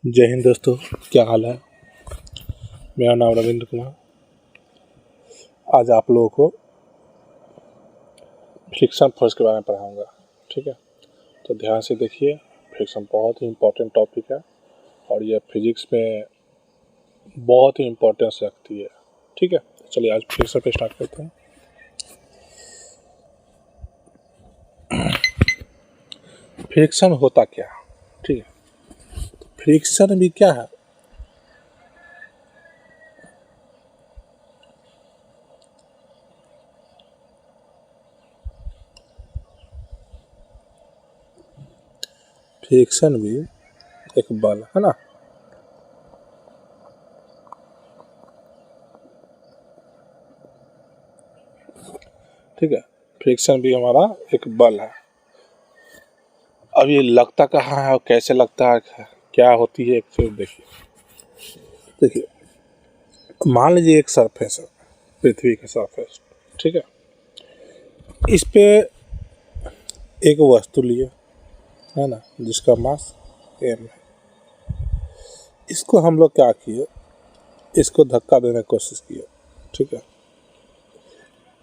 जय हिंद दोस्तों, क्या हाल है। मेरा नाम रविंद्र कुमार। आज आप लोगों को फ्रिक्शन फोर्स के बारे में पढ़ाऊंगा। ठीक है, तो ध्यान से देखिए। फ्रिक्शन बहुत ही इम्पोर्टेंट टॉपिक है और यह फिजिक्स में बहुत ही इम्पोर्टेंस रखती है। ठीक है, चलिए आज फ्रिक्शन पे स्टार्ट करते हैं। फ्रिक्शन होता क्या। ठीक है, तो फ्रिक्शन भी क्या है। फ्रिक्शन भी एक बल है ना। ठीक है, फ्रिक्शन भी हमारा एक बल है। अब ये लगता कहाँ है और कैसे लगता है, क्या होती है, एक फिर देखिए मान लीजिए एक सरफेस है, पृथ्वी का सरफेस। ठीक है, इस पे एक वस्तु लिए है ना, जिसका मास m है। इसको हम लोग क्या किए, इसको धक्का देने की कोशिश किए। ठीक है,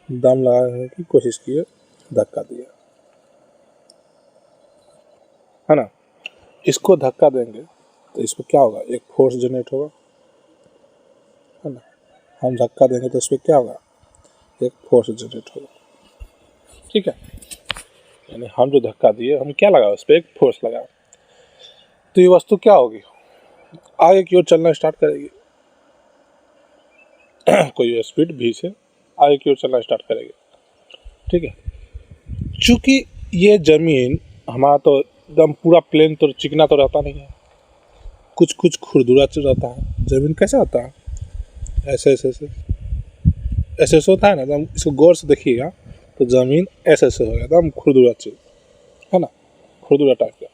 दम लगाने की कोशिश किए, धक्का दिया है ना। इसको धक्का देंगे तो इस पर क्या होगा, एक फोर्स जनरेट होगा है ना। हम धक्का देंगे तो इस पर क्या होगा, एक फोर्स जनरेट होगा। ठीक है, यानी हम जो धक्का दिए, हम क्या लगा, उस पर एक फोर्स लगा, तो ये वस्तु क्या होगी, आगे की ओर चलना स्टार्ट करेगी। कोई स्पीड v से आगे की ओर चलना स्टार्ट करेगी। ठीक है, चूंकि ये जमीन हमारा तो एकदम पूरा प्लेन तो चिकना तो रहता नहीं है, कुछ कुछ खुरदुरा रहता है। जमीन कैसा होता है, ऐसे ऐसे ऐसे ऐसे ऐसे होता है ना। एकदम इसको गौर से देखिएगा तो जमीन ऐसे ऐसे होगा, एकदम खुरदुरा चीज है ना, खुरदुरा टाइप का।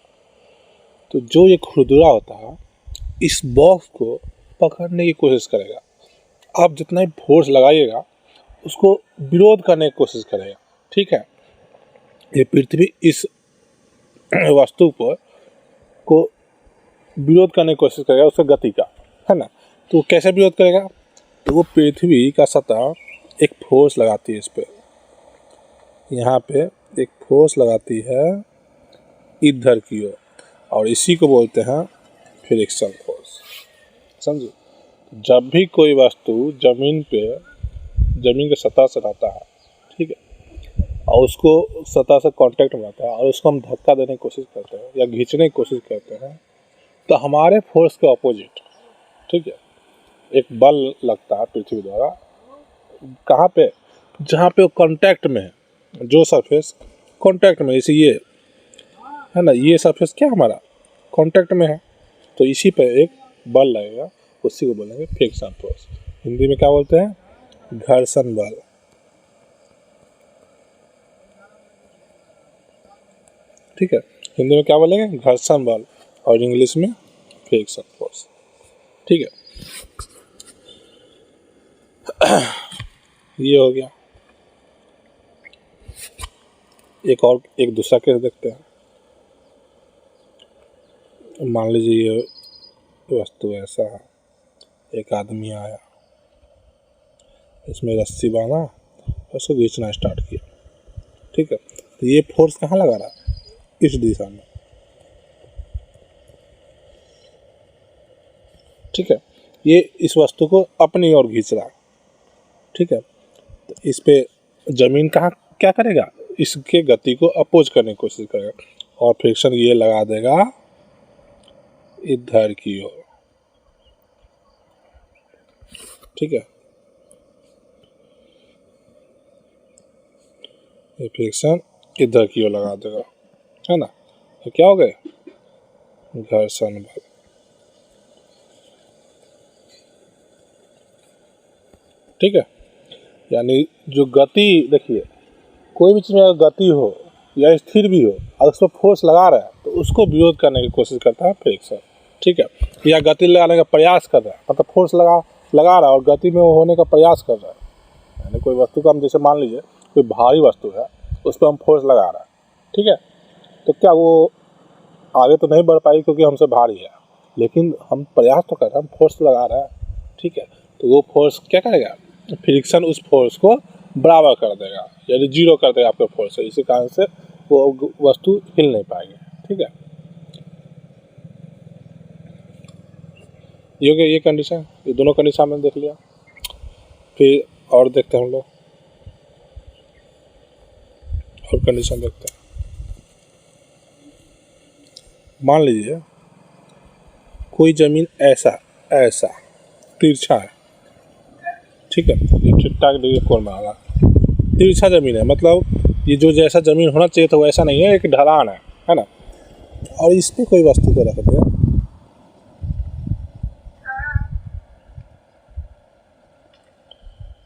तो जो ये खुरदुरा होता है, इस बॉक्स को पकड़ने की कोशिश करेगा। आप जितना ही फोर्स लगाइएगा, उसको विरोध करने की कोशिश करेगा। ठीक है, ये पृथ्वी इस वस्तु पर को विरोध करने की कोशिश करेगा, उसका गति का है ना। तो कैसे विरोध करेगा, तो वो पृथ्वी का सतह एक फोर्स लगाती है इस पे, यहाँ पे एक फोर्स लगाती है इधर की ओर, और इसी को बोलते हैं फ्रिक्शन फोर्स। समझे, जब भी कोई वस्तु जमीन के सतह से रहता है, ठीक है, और उसको सतह से कांटेक्ट में आता है और उसको हम धक्का देने की कोशिश करते हैं या खींचने की कोशिश करते हैं, तो हमारे फोर्स के ऑपोजिट, ठीक है, एक बल लगता है पृथ्वी द्वारा। कहाँ पे, जहाँ पे वो कांटेक्ट में है, जो सरफेस कांटेक्ट में, इसी ये है ना, ये सरफेस क्या हमारा कांटेक्ट में है, तो इसी पे एक बल लगेगा, उसी को बोलेंगे फ्रिक्शन फोर्स। हिंदी में क्या बोलते हैं, घर्षण बल। ठीक है, हिंदी में क्या बोलेंगे, घर्षण बल, और इंग्लिश में फ्रिक्शन फोर्स। ठीक है, ये हो गया। एक दूसरा केस देखते हैं। मान लीजिए ये वस्तु ऐसा है, एक आदमी आया, इसमें रस्सी बांधा, उसको खींचना स्टार्ट किया। ठीक है, तो ये फोर्स कहाँ लगा रहा है, इस दिशा में। ठीक है, ये इस वस्तु को अपनी ओर खींच रहा है। ठीक है, तो इस पे जमीन कहाँ क्या करेगा, इसके गति को अपोज करने की कोशिश करेगा, और फ्रिक्शन ये लगा देगा इधर की ओर। ठीक है, ये फ्रिक्शन इधर की ओर लगा देगा, है ना। तो क्या हो गए, घर्षण बल। ठीक है, यानी जो गति, देखिए कोई भी चीज़ में अगर गति हो या स्थिर भी हो, अगर उस पर फोर्स लगा रहा है, तो उसको विरोध करने की कोशिश करता है फ्रिक्शन। ठीक है, या गति लगाने का प्रयास कर रहा है, मतलब फोर्स लगा रहा है और गति में होने का प्रयास कर रहा है। यानी कोई वस्तु का हम, जैसे मान लीजिए कोई भारी वस्तु है, उस पर हम फोर्स लगा रहा है। ठीक है, तो क्या वो आगे तो नहीं बढ़ पाएगी क्योंकि हमसे भारी है, लेकिन हम प्रयास तो कर रहे हैं, हम फोर्स लगा रहे हैं, ठीक है। तो वो फोर्स क्या करेगा, फ्रिक्शन उस फोर्स को बराबर कर देगा, यानी जीरो कर देगा आपके फोर्स से, इसी कारण से वो वस्तु हिल नहीं पाएगी, ठीक है। ये हो गया ये कंडीशन, ये दोनों कंडीशन हमने देख लिया। फिर और देखते हैं हम लोग, और कंडीशन देखते हैं। मान लीजिए कोई जमीन ऐसा ऐसा तिरछा है, ठीक है, ये ठीक ठाक डिग्री कोण में आ रहा, तिरछा जमीन है, मतलब ये जो जैसा जमीन होना चाहिए था वैसा नहीं है, एक ढलान है ना। और इस पे कोई वस्तु को रख दे,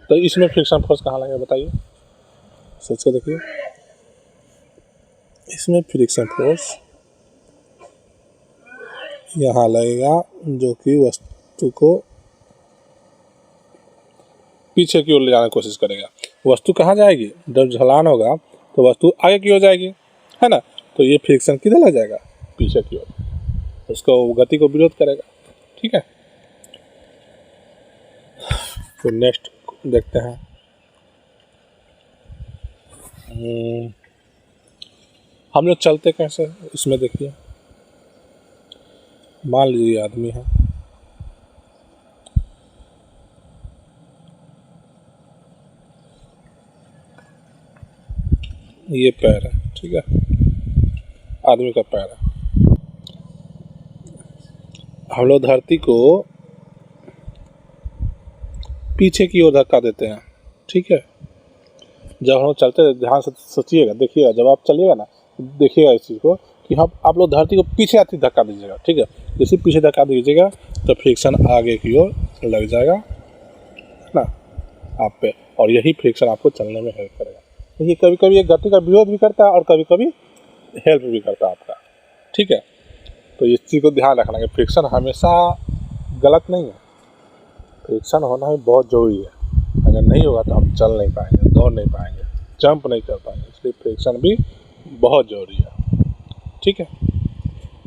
तो इसमें फ्रिक्शन फोर्स कहाँ लगेगा बताइए, सोच के देखिए। इसमें फ्रिक्शन फोर्स यहाँ लगेगा, जो कि वस्तु को पीछे की ओर ले जाने की कोशिश करेगा। वस्तु कहाँ जाएगी, जब ढलान होगा तो वस्तु आगे की ओर जाएगी, है ना। तो ये फ्रिक्शन किधर लग जाएगा, पीछे की ओर, उसको गति को विरोध करेगा, ठीक है। तो नेक्स्ट देखते हैं, हम लोग चलते कैसे, इसमें देखिए। मान लीजिए आदमी है, ये पैर है, ठीक है, आदमी का पैर है। हम लोग धरती को पीछे की ओर धक्का देते हैं, ठीक है। जब हम चलते हैं, ध्यान से सोचिएगा, देखिएगा, जब आप चलिएगा ना, देखिएगा इस चीज़ को कि हम आप लोग धरती को पीछे आती धक्का दीजिएगा, ठीक है। जैसे पीछे धक्का दीजिएगा तो फ्रिक्शन आगे की ओर लग जाएगा, है ना, आप पे, और यही फ्रिक्शन आपको चलने में हेल्प करेगा। देखिए कभी कभी ये गति का विरोध भी करता है और कभी कभी हेल्प भी करता है आपका, ठीक है। तो इस चीज़ को ध्यान रखना कि फ्रिक्शन हमेशा गलत नहीं है, फ्रिक्शन होना भी बहुत ज़रूरी है। अगर नहीं होगा तो हम चल नहीं पाएंगे, दौड़ नहीं पाएंगे, जंप नहीं कर पाएंगे, इसलिए फ्रिक्शन भी बहुत ज़रूरी है, ठीक है।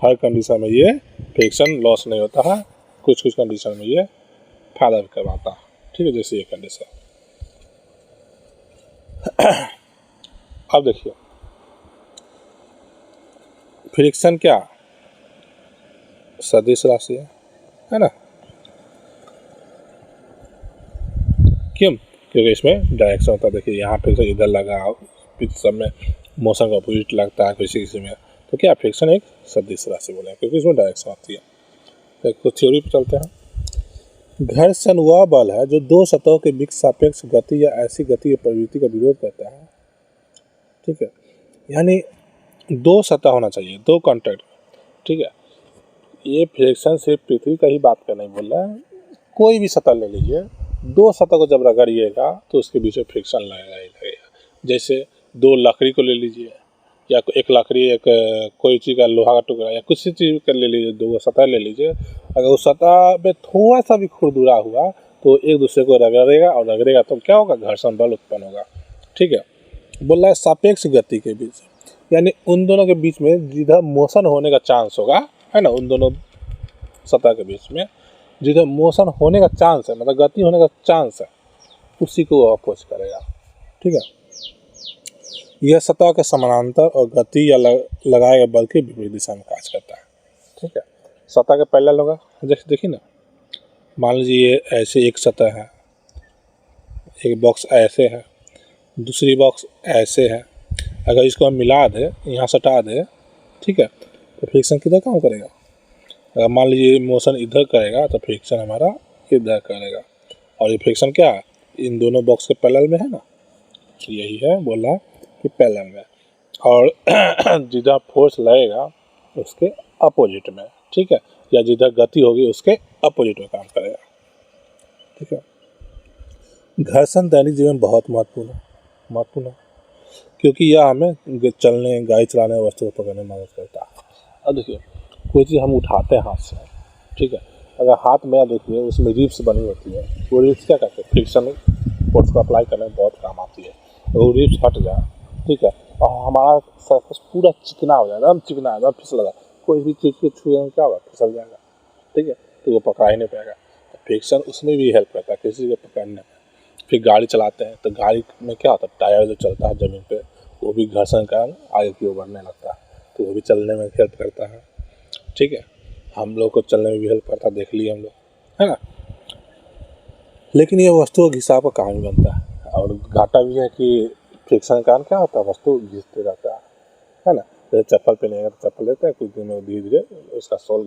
हर कंडीशन में ये फ्रिक्शन लॉस नहीं होता है, कुछ कुछ कंडीशन में ये फायदा भी करवाता है, ठीक है, जैसे ये कंडीशन। अब देखिए फ्रिक्शन क्या सदिश राशि है ना, क्यों, क्योंकि इसमें डायरेक्शन होता है। देखिए यहाँ फ्रिक्शन इधर लगा, सब में मोशन का अपोजिट लगता है किसी किसी में, तो क्या फ्रिक्शन एक सदिश राशि बोले, क्योंकि इसमें डायरेक्शन होती है। तो कुछ थ्योरी पे चलते हैं। घर्षण वह बल है जो दो सतहों के बीच सापेक्ष गति या ऐसी गति या प्रवृत्ति का विरोध करता है, ठीक है। यानी दो सतह होना चाहिए, दो कॉन्टैक्ट, ठीक है। ये फ्रिक्शन सिर्फ पृथ्वी का ही बात कर नहीं बोल रहा है, कोई भी सतह ले लीजिए, दो सतह को जब रगड़िएगा तो उसके बीच में फ्रिक्शन लगेगा ही लगेगा। जैसे दो लकड़ी को ले लीजिए, या एक लकड़ी, एक कोई चीज़ का लोहा का टुकड़ा या कुछ चीज़ का ले लीजिए, दो सतह ले लीजिए, अगर उस सतह में थोड़ा सा भी खुरदुरा हुआ तो एक दूसरे को रगड़ेगा, और रगड़ेगा तो क्या होगा, घर्षण बल उत्पन्न होगा, ठीक है। बोल रहा है सापेक्ष गति के बीच, यानी उन दोनों के बीच में जिधर मोशन होने का चांस होगा, है ना, उन दोनों सतह के बीच में जिधर मोशन होने का चांस है, मतलब गति होने का चांस है, उसी को वो अपोज करेगा, ठीक है। यह सतह के समानांतर और गति या लगाए गए बल के विपरीत दिशा में कार्य करता है, ठीक है। सतह के पैरेलल होगा, जैसे देखिए ना, मान लीजिए ऐसे एक सतह है, एक बॉक्स ऐसे है, दूसरी बॉक्स ऐसे है, अगर इसको हम मिला दे, यहाँ सटा दे, ठीक है, तो फ्रिक्शन किधर काम करेगा। अगर मान लीजिए मोशन इधर करेगा तो फ्रिक्शन हमारा इधर करेगा, और ये फ्रिक्शन क्या है, इन दोनों बॉक्स के पैरेलल में है ना, तो यही है बोल रहा कि पैरेलल में, और जिधर फोर्स लगेगा उसके अपोजिट में, ठीक है, या जिधर गति होगी उसके अपोजिट में काम करेगा, ठीक है। घर्षण दैनिक जीवन बहुत महत्वपूर्ण है, क्योंकि यह हमें चलने, गाड़ी चलाने, वस्तु को पकड़ने में मदद करता है। अब देखिए कोई चीज़ हम उठाते हैं हाथ से, ठीक है, अगर हाथ में देखिए उसमें रिब्स बनी होती है, वो रिब्स क्या करते हैं, फ्रिक्शन फोर्स को अप्लाई करने में बहुत काम आती है। तो वो रिब्स हट जाए, ठीक है, और हमारा सरफेस पूरा चिकना हो जाएगा, एकदम चिकना, एकदम फिसल जाएगा, कोई भी चीज़ को छुए क्या होगा, फिसल जाएगा, ठीक है, तो वो पकड़ा ही नहीं पाएगा। तो फ्रिक्शन उसमें भी हेल्प करता है किसी को पकड़ने में। फिर गाड़ी चलाते हैं तो गाड़ी में क्या होता है, टायर जो चलता है ज़मीन पे वो भी घर्षण का आगे की ओर बढ़ने लगता है, तो वो भी चलने में हेल्प करता है। ठीक है, हम लोग को चलने में भी हेल्प करता है, देख लिए हम लोग, है ना। लेकिन ये वस्तुओं के हिसाब का काम बनता है, और घाटा भी है कि फ्रिक्शन के कारण क्या होता है, वस्तु घिसते रहता है ना। जैसे चप्पल पहनेगा तो चप्पल लेते हैं, कुछ दिन में धीरे धीरे उसका सोल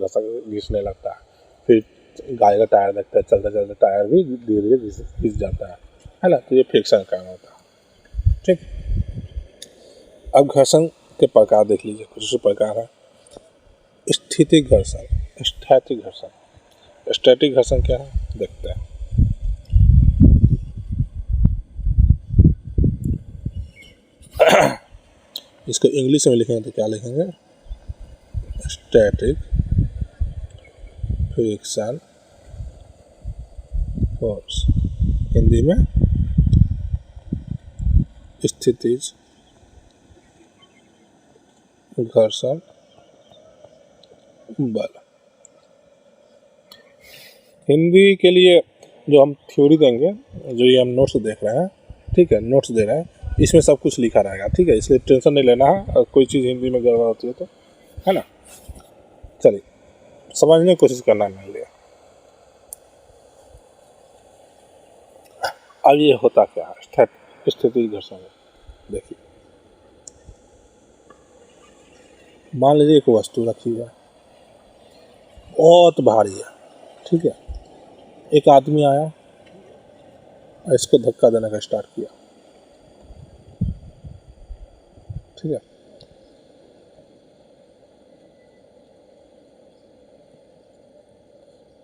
घिसने लगता है। फिर गाड़ी का टायर देखते हैं, चलते चलते टायर भी धीरे धीरे घिस जाता है ना। तो ये फ्रिक्शन का काम होता है। ठीक, अब घर्षण के प्रकार देख लीजिए, कुछ प्रकार है। स्थितिक घर्षण, स्थैतिक घर्षण। स्टैटिक घर्षण क्या है देखते हैं। इसको इंग्लिश में लिखेंगे तो क्या लिखेंगे, स्टैटिक फ्रिक्शन फोर्स, हिंदी में स्थितिज घर्षण बल। हिंदी के लिए जो हम थ्योरी देंगे, जो ये हम नोट्स देख रहे हैं, ठीक है, नोट्स दे रहे हैं, इसमें सब कुछ लिखा रहेगा, ठीक है, इसलिए टेंशन नहीं लेना है। और कोई चीज़ हिंदी में गड़बड़ होती है तो, है ना। चलिए समझने की कोशिश करना मान लिया। अब ये होता क्या है स्थिति घर्षण, देखिए मान लीजिए एक वस्तु रखी है बहुत भारी है, ठीक है, एक आदमी आया और इसको धक्का देने का स्टार्ट किया, ठीक है।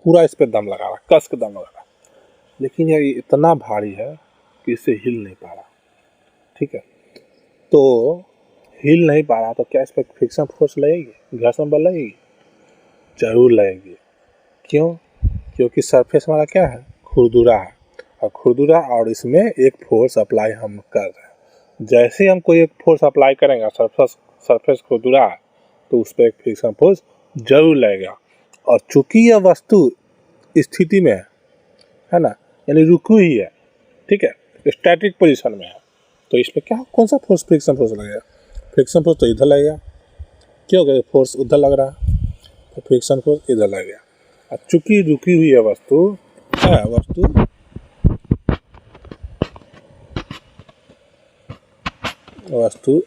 पूरा इस पे दम लगा रहा, कस के दम लगा रहा, लेकिन ये इतना भारी है कि इसे हिल नहीं पा रहा, ठीक है। तो हिल नहीं पा रहा तो क्या इस पर फ्रिक्शन फोर्स लगेगी, घर्षण बल लगेगी? जरूर लगेगी। क्यों? क्योंकि सरफेस हमारा क्या है, खुरदुरा है, और खुरदुरा, और इसमें एक फोर्स अप्लाई हम कर रहे हैं। जैसे हम कोई एक फोर्स अप्लाई करेंगे, सरफेस खुरदुरा है, तो उस पर एक फ्रिक्शन फोर्स जरूर लगेगा। और चूंकि यह वस्तु स्थिति में है ना, यानी रुकी हुई है, ठीक है, स्टैटिक पोजीशन में है, तो इसमें क्या, कौन सा फोर्स, फ्रिक्शन फोर्स लगेगा? फ्रिक्शन फोर्स तो इधर लगेगा, क्यों, क्योंकि फोर्स उधर लग रहा है, तो फ्रिक्शन फोर्स इधर लगेगा। और चूंकि रुकी हुई है वस्तु, है वस्तु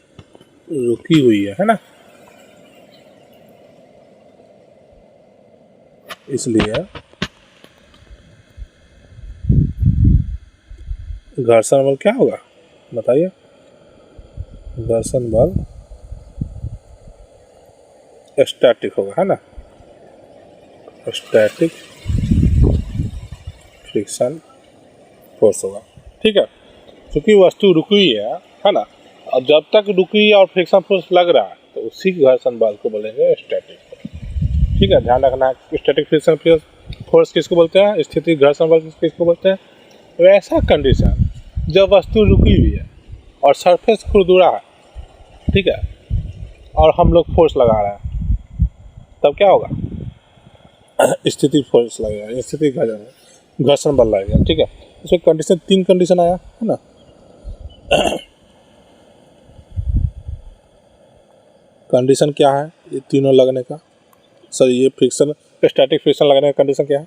रुकी हुई है ना, इसलिए घर्षण बल क्या होगा बताइए? घर्षण बल स्टैटिक होगा, है ना, स्टैटिक फ्रिक्शन फोर्स होगा, ठीक है। क्योंकि वस्तु रुकी हुई है ना, और जब तक रुकी और फ्रिक्शन फोर्स लग रहा है तो उसी घर्षण बल को बोलेंगे स्टैटिक, ठीक है। ध्यान रखना है, स्टैटिक फ्रिक्शन फोर्स किसको बोलते हैं, स्थितिक घर्षण बल किसको बोलते हैं? वैसा कंडीशन जब वस्तु रुकी हुई है और सरफेस खुरदुरा है, ठीक है, और हम लोग फोर्स लगा रहे हैं, तब क्या होगा, स्थिति फोर्स लगेगा, स्थिति घर्षण बल लगेगा, ठीक है। इसमें कंडीशन, 3 कंडीशन आया, है ना। कंडीशन क्या है ये तीनों लगने का, सर ये फ्रिक्शन, स्टैटिक फ्रिक्शन लगने का कंडीशन क्या है?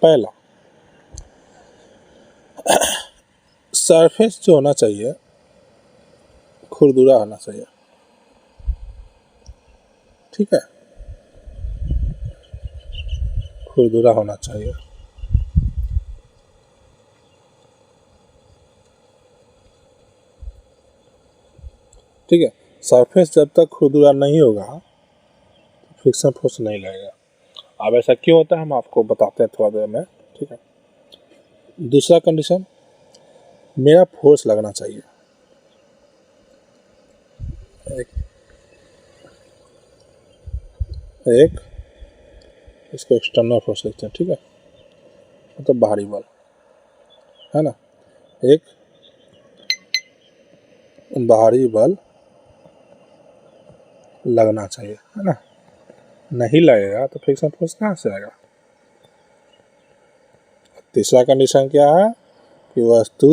पहला, सरफेस जो होना चाहिए खुरदुरा होना चाहिए, ठीक है, खुरदुरा होना चाहिए, ठीक है। सरफेस जब तक खुरदुरा नहीं होगा तो फ्रिक्शन फोर्स नहीं लगेगा। अब ऐसा क्यों होता है हम आपको बताते हैं थोड़ा देर में, ठीक है। दूसरा कंडीशन, मेरा फोर्स लगना चाहिए, एक इसको एक्सटर्नल फोर्स लिखते हैं, ठीक है, मतलब बाहरी बल, है ना। एक बाहरी बल लगना चाहिए, है ना। नहीं लगेगा तो फ्रिक्शन फोर्स कहाँ से आएगा? तीसरा कंडीशन क्या है कि वस्तु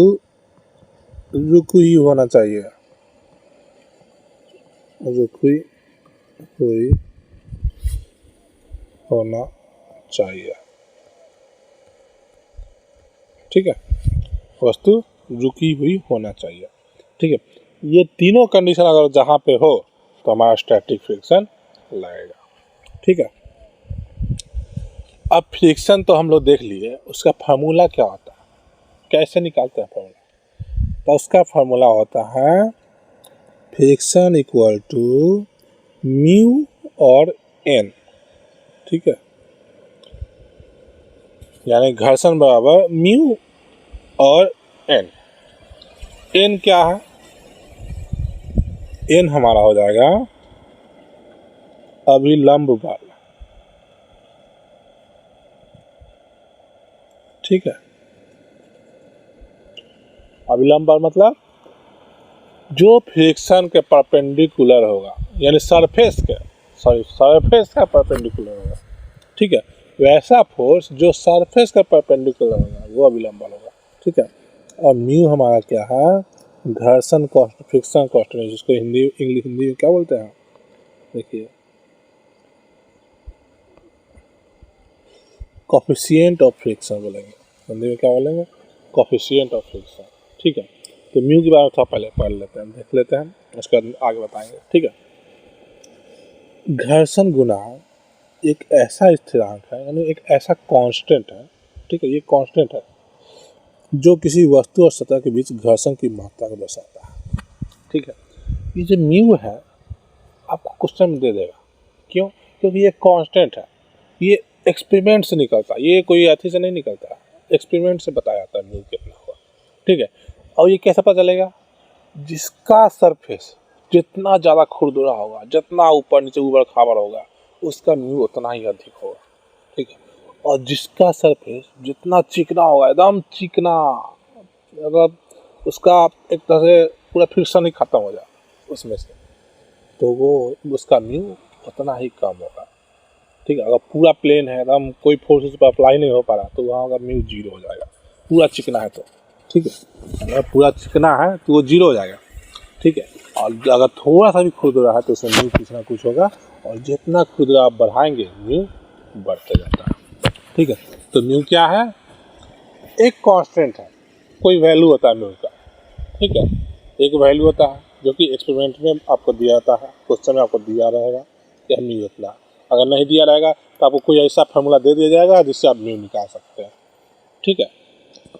रुकी होना चाहिए, रुकी हुई होना चाहिए। ठीक है, वस्तु रुकी हुई होना चाहिए। ठीक है, ये तीनों कंडीशन अगर जहाँ पे हो तो हमारा स्टैटिक फ्रिक्शन लगेगा। ठीक है, अब फ्रिक्शन तो हम लोग देख लिए, उसका फार्मूला क्या होता है, कैसे निकालते हैं फार्मूला? तो उसका फार्मूला होता है फ्रिक्शन इक्वल टू म्यू और एन। ठीक है, यानी घर्षण बराबर म्यू और एन। एन क्या है? एन हमारा हो जाएगा अभिलंब बल। ठीक है, अभिलंब बल मतलब जो फ्रिक्शन के परपेंडिकुलर होगा, यानी सरफेस का परपेंडिकुलर होगा। ठीक है, वैसा फोर्स जो सरफेस का परपेंडिकुलर होगा वो अभिलंब बल होगा। ठीक है, और म्यू हमारा क्या है? घर्षण कॉस्ट, फ्रिक्शन कांस्टेंट, जिसको हिंदी में क्या बोलते हैं? देखिए, कोफिशिएंट ऑफ फ्रिक्शन बोलेंगे, हिंदी में क्या बोलेंगे? Coefficient of friction. ठीक है, तो म्यू के बारे में थोड़ा पहले पढ़ लेते हैं, देख लेते हैं, उसके बाद आगे बताएंगे। ठीक है, घर्षण गुणांक एक ऐसा स्थिरांक है, यानी एक ऐसा कांस्टेंट है। ठीक है, ये कांस्टेंट है जो किसी वस्तु और सतह के बीच घर्षण की मात्रा को दर्शाता है। ठीक है, ये जो म्यू है आपको क्वेश्चन में दे देगा। क्यों? क्योंकि ये कांस्टेंट है, ये एक्सपेरिमेंट से निकलता है, ये कोई अथी से नहीं निकलता है, एक्सपेरिमेंट से बताया जाता है म्यू कितना हुआ। ठीक है, और ये कैसे पता चलेगा? जिसका सरफेस जितना ज़्यादा खुरदुरा होगा, जितना ऊपर नीचे ऊपर खाबर होगा, उसका म्यू उतना ही अधिक होगा। ठीक है, और जिसका सरफेस जितना चिकना होगा, एकदम चिकना, मतलब उसका एक तरह से पूरा फ्रिक्शन ही खत्म हो जाए उसमें से, तो वो उसका म्यू उतना ही कम होगा। ठीक है, अगर पूरा प्लेन है, एकदम कोई फोर्स उस पर अप्लाई नहीं हो पा रहा, तो वहाँ का म्यू 0 हो जाएगा। पूरा चिकना है तो, ठीक है, अगर पूरा चिकना है तो वो 0 हो जाएगा। ठीक है, और अगर थोड़ा सा भी खुरदुरा है तो उसमें म्यू कुछ ना कुछ होगा, और जितना खुरदुरा आप बढ़ाएंगे म्यू बढ़ते जाता है। ठीक है, तो म्यू क्या है? एक कांस्टेंट है, कोई वैल्यू होता है म्यू का। ठीक है, एक वैल्यू होता है जो कि एक्सपेरिमेंट में आपको दिया जाता है, क्वेश्चन में आपको दिया रहेगा कि म्यू इतना। अगर नहीं दिया रहेगा तो आपको कोई ऐसा फार्मूला दे दिया जाएगा जिससे आप म्यू निकाल सकते हैं। ठीक है,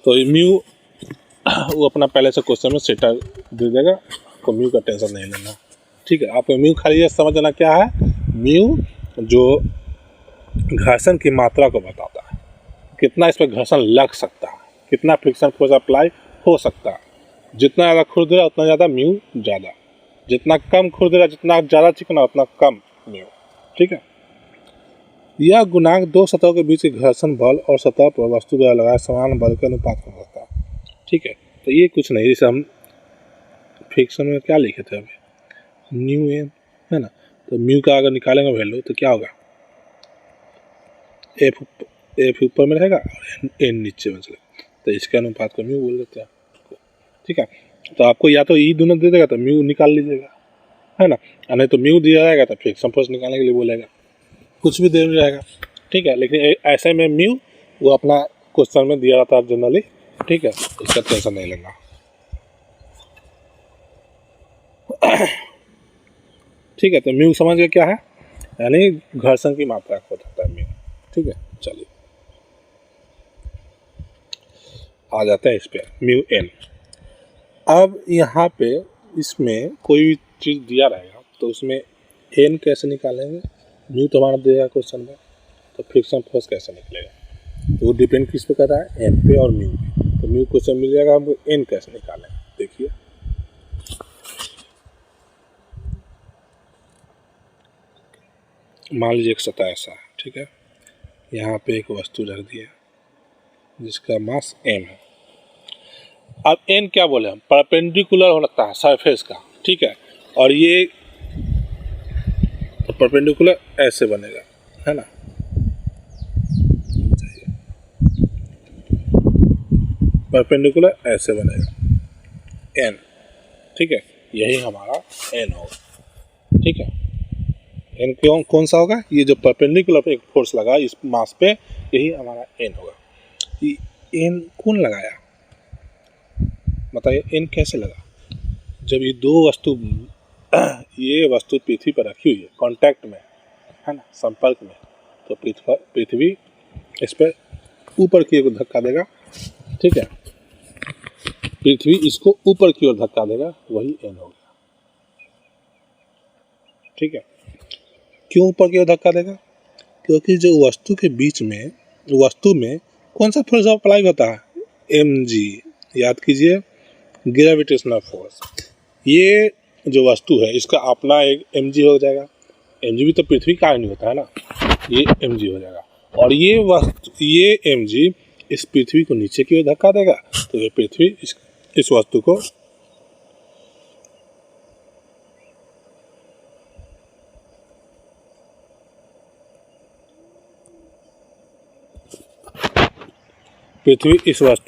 तो ये म्यू वो अपना पहले से क्वेश्चन में सेटर दे देगा, आपको म्यू का टेंशन नहीं लेना। ठीक है, आपको म्यू खाली ये समझना क्या है, म्यू जो घर्षण की मात्रा को बताता है, कितना इस पर घर्षण लग सकता है, कितना फ्रिक्शन फोर्स अप्लाई हो सकता है। जितना ज़्यादा खुरदुरा उतना ज़्यादा म्यू ज़्यादा, जितना कम खुरदुरा जितना ज़्यादा चिकना उतना कम म्यू। ठीक है, यह गुणांक दो सतहों के बीच के घर्षण बल और सतह पर वस्तु द्वारा लगाए समान बल के अनुपात में होता है। ठीक है, तो ये कुछ नहीं, जैसे हम फ्रिक्शन में क्या लिखे थे अभी, म्यू एन है ना, तो म्यू का अगर निकालेंगे वैल्यू तो क्या होगा, एफ ऊपर में रहेगा और एन नीचे में चलेगा, तो इसके अनुपात को म्यू बोल देते हैं। ठीक है, तो आपको या तो ई दोनों दे देगा तो म्यू निकाल लीजिएगा, है ना, और नहीं तो म्यू दिया जाएगा तो फ्रिक्शन फोर्स निकालने के लिए बोलेगा, कुछ भी दे जाएगा। ठीक है, लेकिन ऐसे में म्यू वो अपना क्वेश्चन में दिया जाता है जनरली। ठीक है, इसका टेंशन नहीं लेना। ठीक है, तो म्यू समझ गए क्या है, यानी घर्षण की मात्रा को बताता है म्यू। ठीक है, चलिए आ जाते हैं इस पे, म्यू एन। अब यहाँ पे इसमें कोई भी चीज़ दिया रहेगा तो उसमें एन कैसे निकालेंगे, म्यू तो हमारा देगा क्वेश्चन में, तो फ्रिक्शन फोर्स कैसे निकलेगा, तो वो डिपेंड किस पे कर रहा है, एन पे और म्यू पे। तो म्यू क्वेश्चन मिल जाएगा हमको, एन कैसे निकालेंगे देखिए। मान लीजिए एक सतह ऐसा है, ठीक है, यहाँ पे एक वस्तु रख दिया जिसका मास m है। अब n क्या बोले हम, परपेंडिकुलर होता है सरफेस का। ठीक है, और ये तो परपेंडिकुलर ऐसे बनेगा, है ना, परपेंडिकुलर ऐसे बनेगा एन, ठीक है, यही हमारा एन होगा, ठीक है। एन कौन सा होगा? ये जो परपेंडिकुलर पे एक फोर्स लगा इस मास पे, यही हमारा एन होगा। ये एन कौन लगाया बताइए? एन कैसे लगा? जब ये दो वस्तु ये वस्तु पृथ्वी पर रखी हुई है कांटेक्ट में, है ना, संपर्क में, तो पृथ्वी इस पर ऊपर की ओर धक्का देगा, ठीक है, पृथ्वी इसको ऊपर की ओर धक्का देगा, वही एन हो गया, ठीक है। क्यों ऊपर की ओर धक्का देगा? क्योंकि जो वस्तु के बीच में, वस्तु में कौन सा फोर्स अप्लाई होता है? mg, याद कीजिए, ग्रेविटेशनल फोर्स। ये जो वस्तु है इसका अपना एक mg हो जाएगा, mg भी तो पृथ्वी का नहीं होता है ना, ये mg हो जाएगा, और ये mg इस पृथ्वी को नीचे की ओर धक्का देगा, तो ये पृथ्वी इस वस्तु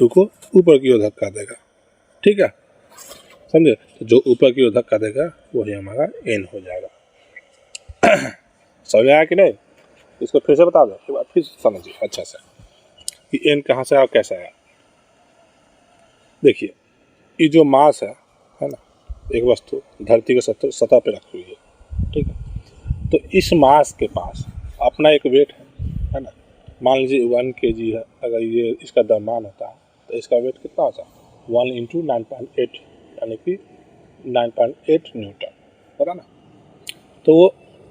को ऊपर की ओर धक्का देगा, ठीक है, समझे? तो जो ऊपर की ओर धक्का देगा वही हमारा एन हो जाएगा। समझ आया कि नहीं? इसको फिर से बता दो, एक बार फिर समझिए अच्छा से कि एन कहाँ से आया और कैसे आया। देखिए, ये जो मास है ना, एक वस्तु धरती के सतह पे रखी हुई है, ठीक है, तो इस मास के पास अपना एक वेट है ना, मान लीजिए 1 kg है, अगर ये इसका द्रव्यमान होता है तो इसका वेट कितना होता है? 1 × 9.8, यानी कि 9.8 न्यूटन, पता ना। तो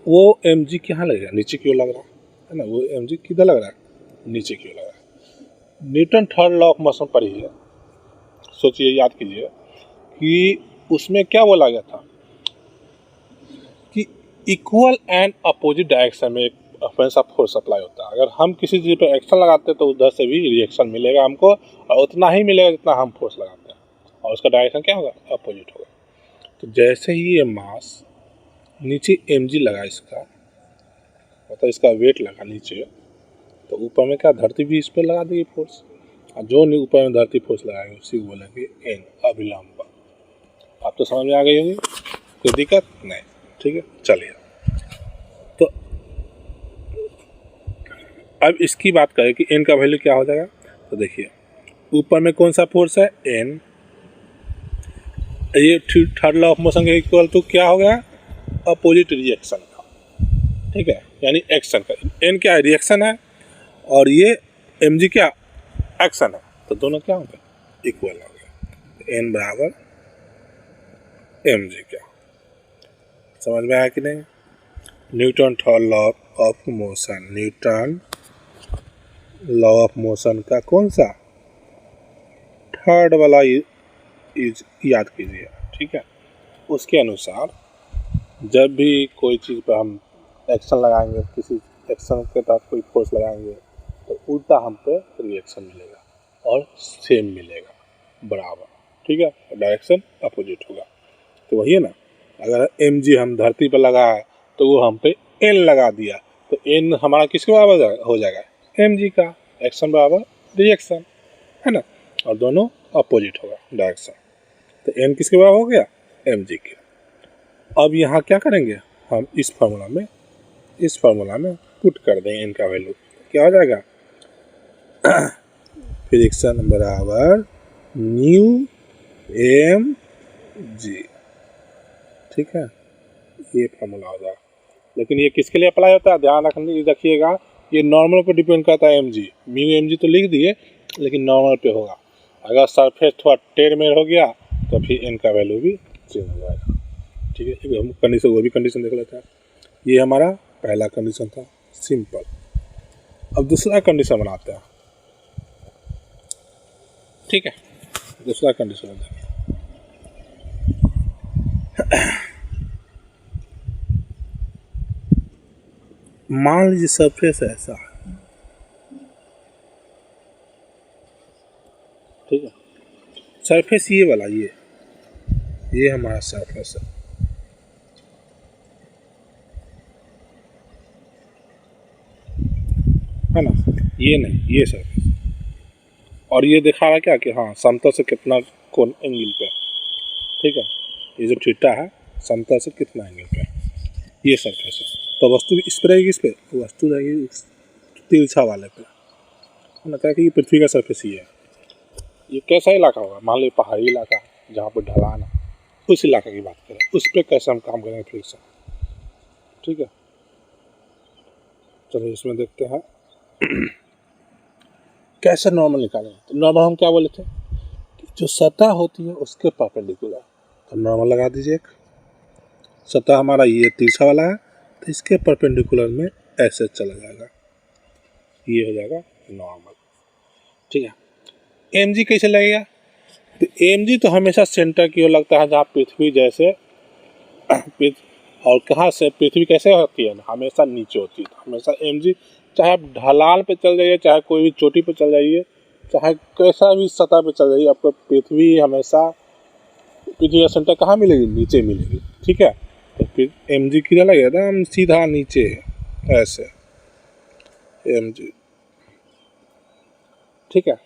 वो mg कहाँ लगेगा? नीचे की ओर लग रहा है ना, वो mg किधर लग रहा है? नीचे की ओर लग रहा है। Newton third law of motion पढ़ी है, सोचिए, याद कीजिए कि उसमें क्या बोला गया था कि इक्वल एंड अपोजिट डायरेक्शन में एक हमेशा फोर्स अप्लाई होता है। अगर हम किसी चीज़ पर एक्शन लगाते हैं तो उधर से भी रिएक्शन मिलेगा हमको, और उतना ही मिलेगा जितना हम फोर्स लगाते हैं, और उसका डायरेक्शन क्या होगा? अपोजिट होगा। तो जैसे ही ये मास नीचे mg लगा, इसका मतलब इसका वेट लगा नीचे, तो ऊपर में क्या धरती भी इस पर लगा देगी फोर्स, और जो ऊपर में धरती फोर्स लगाएंगे उसी को बोलेंगे एन, अभिलंब। आप तो समझ में आ गई होगी, कोई दिक्कत नहीं, ठीक है। चलिए, तो अब इसकी बात करें कि एन का वैल्यू क्या हो जाएगा। तो देखिए, ऊपर में कौन सा फोर्स है? एन। ये थर्ड लॉ ऑफ मोशन के इक्वल टू क्या हो गया? अपोजिट रिएक्शन का, ठीक है, यानी एक्शन का। एन क्या है? रिएक्शन है, और ये mg क्या? एक्शन है, तो दोनों क्या हो गए? इक्वल हो गए। एन बराबर mg क्या, समझ में आया कि नहीं? Newton third law of motion, Newton law of motion का कौन सा? थर्ड वाला याद कीजिए, ठीक है। उसके अनुसार जब भी कोई चीज़ पर हम एक्शन लगाएंगे, किसी एक्शन के तहत कोई फोर्स लगाएंगे, तो उल्टा हम पे रिएक्शन मिलेगा और सेम मिलेगा, बराबर, ठीक है, डायरेक्शन अपोजिट होगा। तो वही है ना, अगर mg हम धरती पर लगाए तो वो हम पे n लगा दिया, तो n हमारा किसके बराबर हो जाएगा? mg का, एक्शन बराबर रिएक्शन, है ना, और दोनों अपोजिट होगा डायरेक्शन, तो n किसके बराबर हो गया? mg के। अब यहाँ क्या करेंगे हम? इस फार्मूला में पुट कर दें n का वैल्यू, क्या हो जाएगा? फ्रिक्शन बराबर न्यू mg, ठीक है, ये फार्मूला हो जाएगा। लेकिन ये किसके लिए अप्लाई होता है? ध्यान रखिएगा, ये नॉर्मल पर डिपेंड करता है। म्यू mg तो लिख दिए, लेकिन नॉर्मल पे होगा। अगर सरफेस थोड़ा टेढ़ मेढ़ हो गया तो फिर n का वैल्यू भी चेंज हो जाएगा, ठीक है। हम कंडीशन, वो भी कंडीशन देख लेते हैं। ये हमारा पहला कंडीशन था, सिंपल। अब दूसरा कंडीशन बनाते हैं, ठीक है। दूसरा कंडीशन देखिए, मान लीजिए सरफेस ऐसा है, ठीक है, सरफेस ये वाला, ये हमारा सरफेस है ना, ये नहीं, ये सरफेस, और ये दिखा रहा है क्या कि हाँ समतल से कितना कोण एंगल पे, ठीक है, ये जो थीटा है समतल से कितना एंगल पे, ये सरफेस है। तो वस्तु इस पर रहेगी, इस पर वस्तु रहेगी उस तिरछा वाले पे, है ना, क्या कि ये पृथ्वी का सरफेस ही है। ये कैसा इलाका होगा, मान लो पहाड़ी इलाका जहाँ पर ढलान है, उस इलाके की बात करें, उस पर कैसे हम काम करेंगे फिर से, ठीक है। चलिए इसमें देखते हैं कैसे नॉर्मल निकालेंगे। तो नॉर्मल हम क्या बोले थे कि जो सतह होती है उसके परपेंडिकुलर, तो नॉर्मल लगा दीजिए। एक सतह हमारा ये तिरछा वाला है, तो इसके परपेंडिकुलर में ऐसे चला जाएगा, ये हो जाएगा नॉर्मल, ठीक है। एम जी कैसे लगेगा, तो एम जी तो हमेशा सेंटर की ओर लगता है, जहाँ पृथ्वी जैसे और कहाँ से पृथ्वी कैसे होती है ना, हमेशा नीचे होती है। तो हमेशा एम जी, चाहे आप ढलान पे चल जाइए, चाहे कोई भी चोटी पे चल जाइए, चाहे कैसा भी सतह पे चल जाइए, आपको पृथ्वी हमेशा, पृथ्वी का सेंटर कहाँ मिलेगी, नीचे मिलेगी, ठीक है। तो फिर एम जी किधर लगेगा, एकदम सीधा नीचे ऐसे एम जी, ठीक है,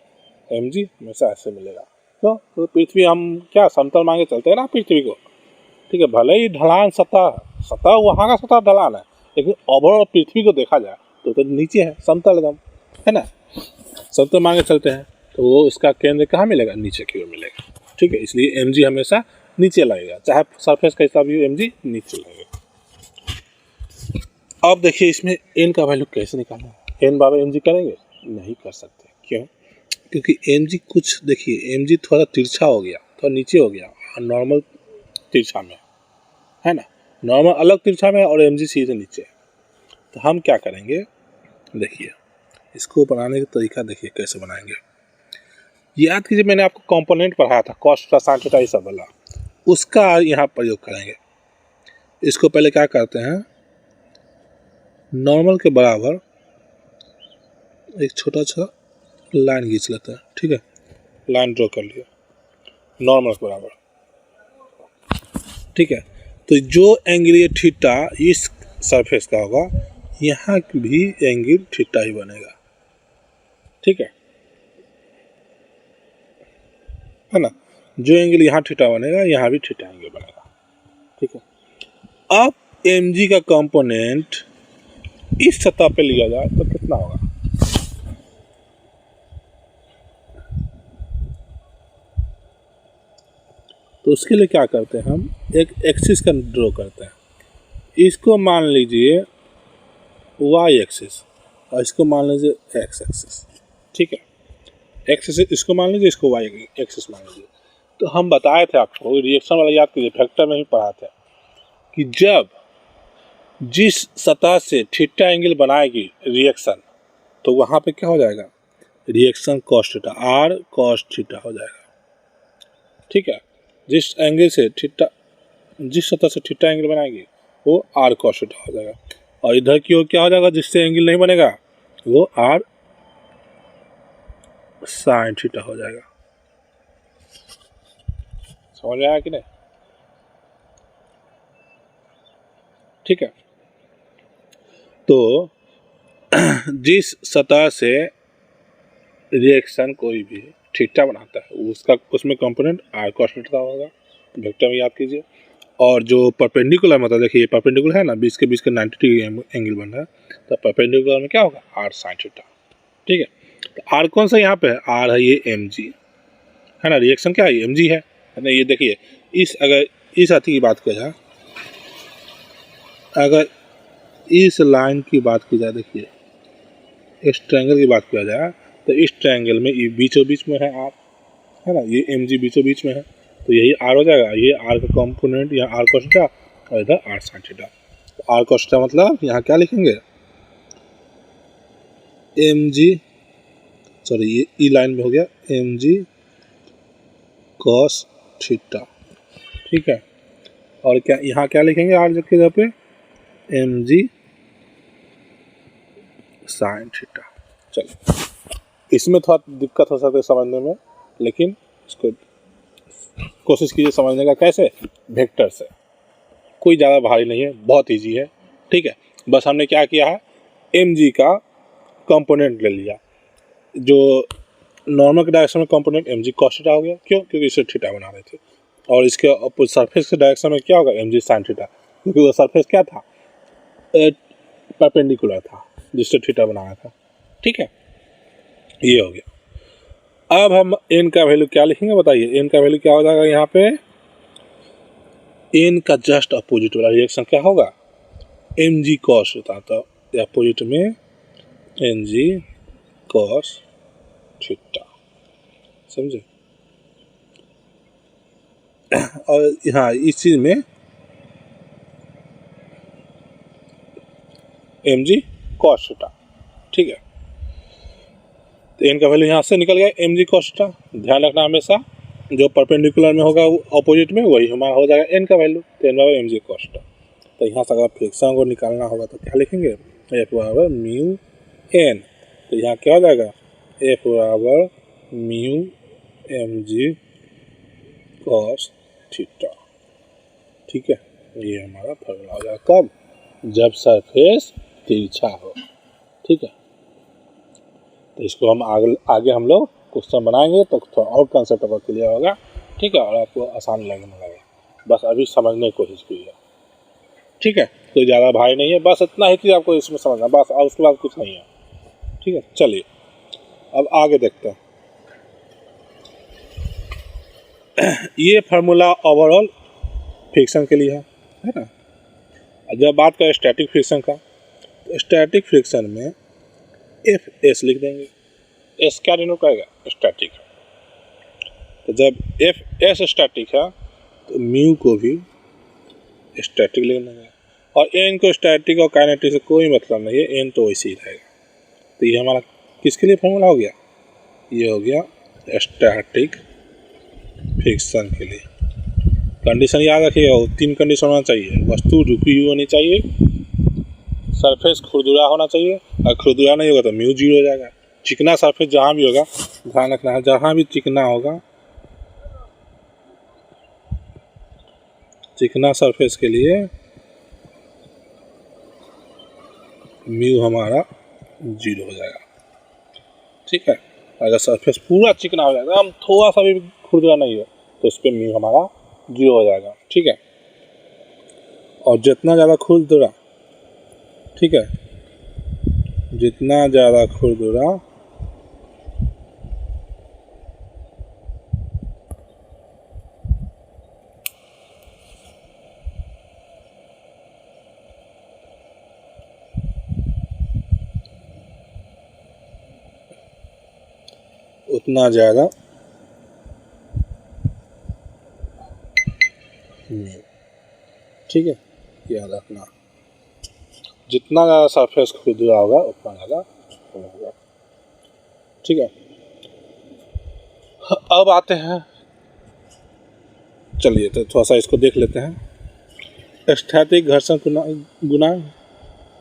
एम जी हमेशा ऐसे मिलेगा। तो पृथ्वी हम क्या समतल मांगे चलते हैं ना पृथ्वी को, ठीक है, भले ही ढलान सतह वहाँ का सतह ढलान है, लेकिन ओवरऑल पृथ्वी को देखा जाए तो नीचे है, समतल एकदम, है ना, समतल मांगे चलते हैं, तो वो उसका केंद्र कहाँ मिलेगा, नीचे की ओर मिलेगा, ठीक है। इसलिए एम जी हमेशा नीचे लगेगा, चाहे सरफेस कैसा भी एम जी नीचे लगेगा। अब देखिए इसमें एन का वैल्यू कैसे निकालना है। एन बाबा एम जी करेंगे, नहीं कर सकते, क्यों, क्योंकि एम जी कुछ, देखिए एम जी थोड़ा तिरछा हो गया, थोड़ा नीचे हो गया, और नॉर्मल तिरछा में है ना, नॉर्मल अलग तिरछा में और एम जी सीधे नीचे है। तो हम क्या करेंगे, देखिए इसको बनाने का तरीका देखिए कैसे बनाएंगे। याद कीजिए मैंने आपको कंपोनेंट पढ़ाया था, कॉस्ट का साइन थीटा ये सब वाला, उसका यहाँ प्रयोग करेंगे। इसको पहले क्या करते हैं, नॉर्मल के बराबर एक छोटा सा लाइन खींच लेते हैं, ठीक है, लाइन ड्रॉ कर लिया नॉर्मल के बराबर, ठीक है। तो जो एंगल ये थीटा इस सरफेस का होगा, यहाँ भी एंगल थीटा ही बनेगा, ठीक है ना, जो एंगल यहाँ थीटा बनेगा यहाँ भी थीटा एंगल बनेगा, ठीक है। अब एम जी का कंपोनेंट इस सतह पे लिया जाए तो कितना होगा, तो उसके लिए क्या करते हैं, हम एक एक्सिस का ड्रॉ करते हैं। इसको मान लीजिए वाई एक्सिस और इसको मान लीजिए एक्स एक्सिस, ठीक है, एक्सिस इसको मान लीजिए, इसको वाई एक्सिस मान लीजिए। तो हम बताए थे आपको, रिएक्शन वाला याद कीजिए, फैक्टर में ही पढ़ा था कि जब जिस सतह से थीटा एंगल बनाएगी रिएक्शन, तो वहाँ पे क्या हो जाएगा, reaction cos theta, R cos theta हो जाएगा, ठीक है। जिस एंगल से थीटा, जिस सतह से थीटा एंगल बनाएगी वो आर कॉस थीटा हो जाएगा, और इधर की ओर क्या हो जाएगा, जिससे एंगल नहीं बनेगा वो आर साइन थीटा हो जाएगा। समझ में आया कि नहीं, ठीक है। तो जिस सतह से रिएक्शन कोई भी थीटा बनाता है उसका, उसमें कंपोनेंट आर कॉस थीटा होगा, वेक्टर में याद कीजिए। और जो परपेंडिकुलर, मतलब देखिए परपेंडिकुलर है ना, 20 के 90 डिग्री एंगल बन रहा है, तो परपेंडिकुलर में क्या होगा, आर साइन थीटा, ठीक है। तो आर कौन सा यहाँ पे है, आर है ये एम जी, है ना, रिएक्शन क्या है एम जी है ना। ये देखिए इस, अगर इस अति की बात किया जाए, अगर इस लाइन की बात की जाए, देखिए इस ट्रायंगल की बात किया जाए, तो इस ट्रायंगल में ये बीचों बीच में है आर, है ना, ये एम जी बीचों बीच में है, तो यही आर हो जाएगा, ये आर का कंपोनेंट यहाँ आर कॉस थीटा और इधर आर साइन थीटा। तो आर कॉस थीटा मतलब यहाँ क्या लिखेंगे, एम जी, सॉरी ये ई लाइन में हो गया, एम जी कॉस थीटा, ठीक है। और क्या यहाँ क्या लिखेंगे, आर की जगह पे एम जी साइन थीटा। चलो इसमें थोड़ा दिक्कत हो सकता है समझने में, लेकिन इसको कोशिश कीजिए समझने का, कैसे, वेक्टर से, कोई ज़्यादा भारी नहीं है, बहुत इजी है, ठीक है। बस हमने क्या किया है, एम जी का कंपोनेंट ले लिया, जो नॉर्मल के डायरेक्शन में कंपोनेंट mg cos थीटा हो गया। क्यों? क्योंकि इसे थीटा बना रहे थे। और इसके अपोजिट सरफेस के डायरेक्शन में क्या होगा? mg sin थीटा, क्योंकि वो सरफेस क्या था? परपेंडिकुलर था, जिससे थीटा बनाया था। ठीक है, ये हो गया। अब हम n का वैल्यू क्या लिखेंगे बताइए? n का वैल्यू क्या हो जाएगा यहाँ पे? n का जस्ट अपोजिट वाला रिएक्शन क्या होगा? mg cos होता, तो अपोजिट में mg cos थीटा, समझे? और हाँ, इस चीज में mg cos थीटा, ठीक है। तो n का वैल्यू यहाँ से निकल गया mg cos थीटा। ध्यान रखना हमेशा जो परपेंडिकुलर में होगा अपोजिट में वही हमारा हो जाएगा n का वैल्यू, तो n बराबर mg cos थीटा। तो यहाँ से अगर फ्रिक्शन को निकालना होगा तो क्या लिखेंगे? F बराबर म्यू n, तो यहाँ क्या हो जाएगा? F बराबर म्यू mg cos थीटा। ठीक है, ये हमारा फॉर्मूला हो जाएगा। कब? जब सरफेस तिरछा हो। ठीक है, तो इसको हम आगे हम लोग क्वेश्चन बनाएंगे तो थोड़ा और कंसेप्ट आपको क्लियर होगा। ठीक है, और आपको आसान लगने लगेगा। बस अभी समझने की कोशिश कीजिए। ठीक है, कोई ज़्यादा भारी नहीं है, बस इतना ही चीज़ आपको इसमें समझना, बस। और उसके बाद कुछ नहीं है। ठीक है, चलिए अब आगे देखते हैं। ये फार्मूला ओवरऑल फ्रिक्शन के लिए है ना। जब बात करें स्टैटिक फ्रिक्शन का, तो स्टैटिक फ्रिक्शन में एफ एस लिख देंगे। एस क्या डिनोट करेगा? स्टैटिक। तो जब एफ एस स्टैटिक है तो म्यू को भी स्टैटिक लिख देंगे। और एन को स्टैटिक और काइनेटिक से कोई मतलब नहीं है, एन तो वैसे ही रहेगा। तो ये हमारा किसके लिए फॉर्मूला हो गया? ये हो गया स्टैटिक फ्रिक्शन के लिए। कंडीशन याद रखिएगा, 3 कंडीशन होना चाहिए। वस्तु रुकी हुई होनी चाहिए, सरफेस खुरदुरा होना चाहिए, और खुरदुरा नहीं होगा तो म्यू 0 हो जाएगा। चिकना सरफेस जहाँ भी होगा, ध्यान रखना है, जहाँ भी चिकना होगा, चिकना सरफेस के लिए म्यू हमारा 0 हो जाएगा। ठीक है, अगर सरफेस पूरा चिकना हो जाएगा, हम थोड़ा सा भी खुरदुरा नहीं है, तो उस पर म्यू हमारा 0 हो जाएगा। ठीक है, और जितना ज़्यादा खुरदुरा, ठीक है, जितना ज़्यादा खुरदुरा उतना ज़्यादा म्यू। ठीक है, याद रखना, जितना ज़्यादा सरफेस खुरदुरा होगा उतना ज़्यादा होगा। ठीक है, अब आते हैं, चलिए तो थोड़ा सा इसको देख लेते हैं। स्थैतिक घर्षण गुणांक,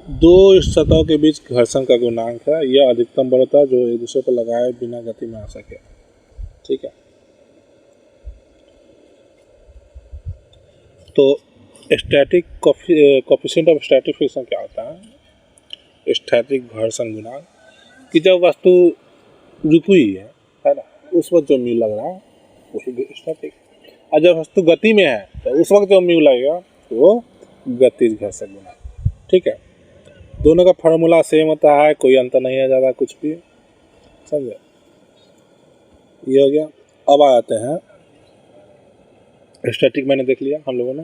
दो सतहों के बीच घर्षण का गुणांक है। यह अधिकतम बल होता है जो एक दूसरे पर लगाए बिना गति में आ सके। ठीक है, तो static coefficient of static friction क्या होता है? स्टैटिक घर्षण गुणांक, कि जब वस्तु रुकी हुई है ना, उस वक्त जो म्यू लग रहा है वही स्टैटिक। और जब वस्तु गति में है तो उस वक्त जो म्यू लगेगा तो वो गतिज घर्षण गुणांक। ठीक है, दोनों का फार्मूला सेम होता है, कोई अंतर नहीं है ज़्यादा कुछ भी, समझे? ये हो गया। अब आ जाते हैं, स्टैटिक मैंने देख लिया हम लोगों ने।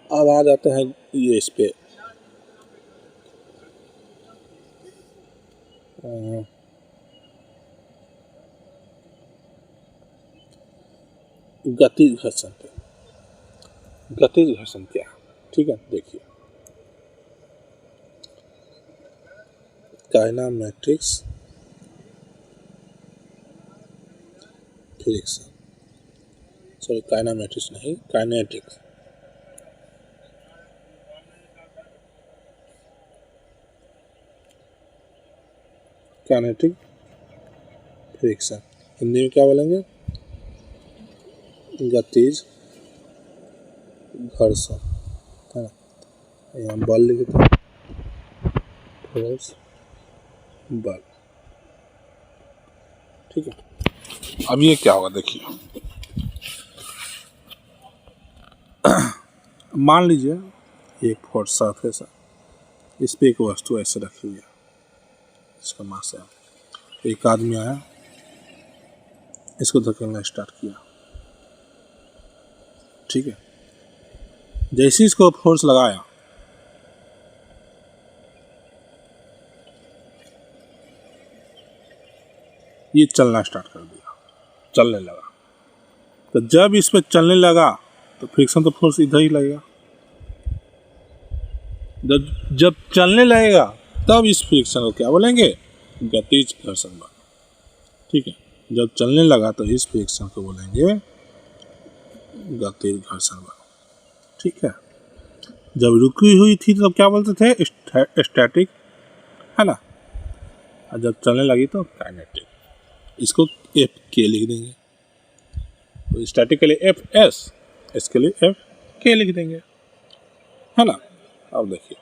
अब आ जाते हैं ये इस पे, गतिज घर्षण पे। गतिज घर्षण क्या? ठीक है, देखिए, काइनेमैटिक्स फ्रिक्शन, सॉरी काइनेमैटिक्स नहीं, काइनेटिक्स। काइनेटिक फ्रिक्शन हिंदी में क्या बोलेंगे? गतिज घर्षण, है ना। यहाँ बल लिखते हैं, फोर्स बल। ठीक है, अब ये क्या होगा देखिए, मान लीजिए एक फोर्स सरफेस है, इस पे एक वस्तु ऐसे रखी हुई है, इसका मास है, एक आदमी आया, इसको धकेलना स्टार्ट किया, ठीक है। जैसे इसको फोर्स लगाया, ये चलना स्टार्ट कर दिया, चलने लगा। तो जब इस पे चलने लगा तो फ्रिक्शन तो फोर्स इधर ही लगेगा। जब चलने लगेगा तब इस फ्रिक्शन को क्या बोलेंगे, गतिज घर्षण बल, ठीक है। जब चलने लगा तो इस फ्रिक्शन को बोलेंगे गतिज घर्षण बल, ठीक है। जब रुकी हुई थी तो क्या बोलते थे, स्टैटिक, है ना। और जब चलने लगी तो काइनेटिक। इसको एफ के लिख देंगे, तो स्टैटिक के लिए एफ एस, इसके लिए एफ के लिख देंगे, है ना। अब देखिए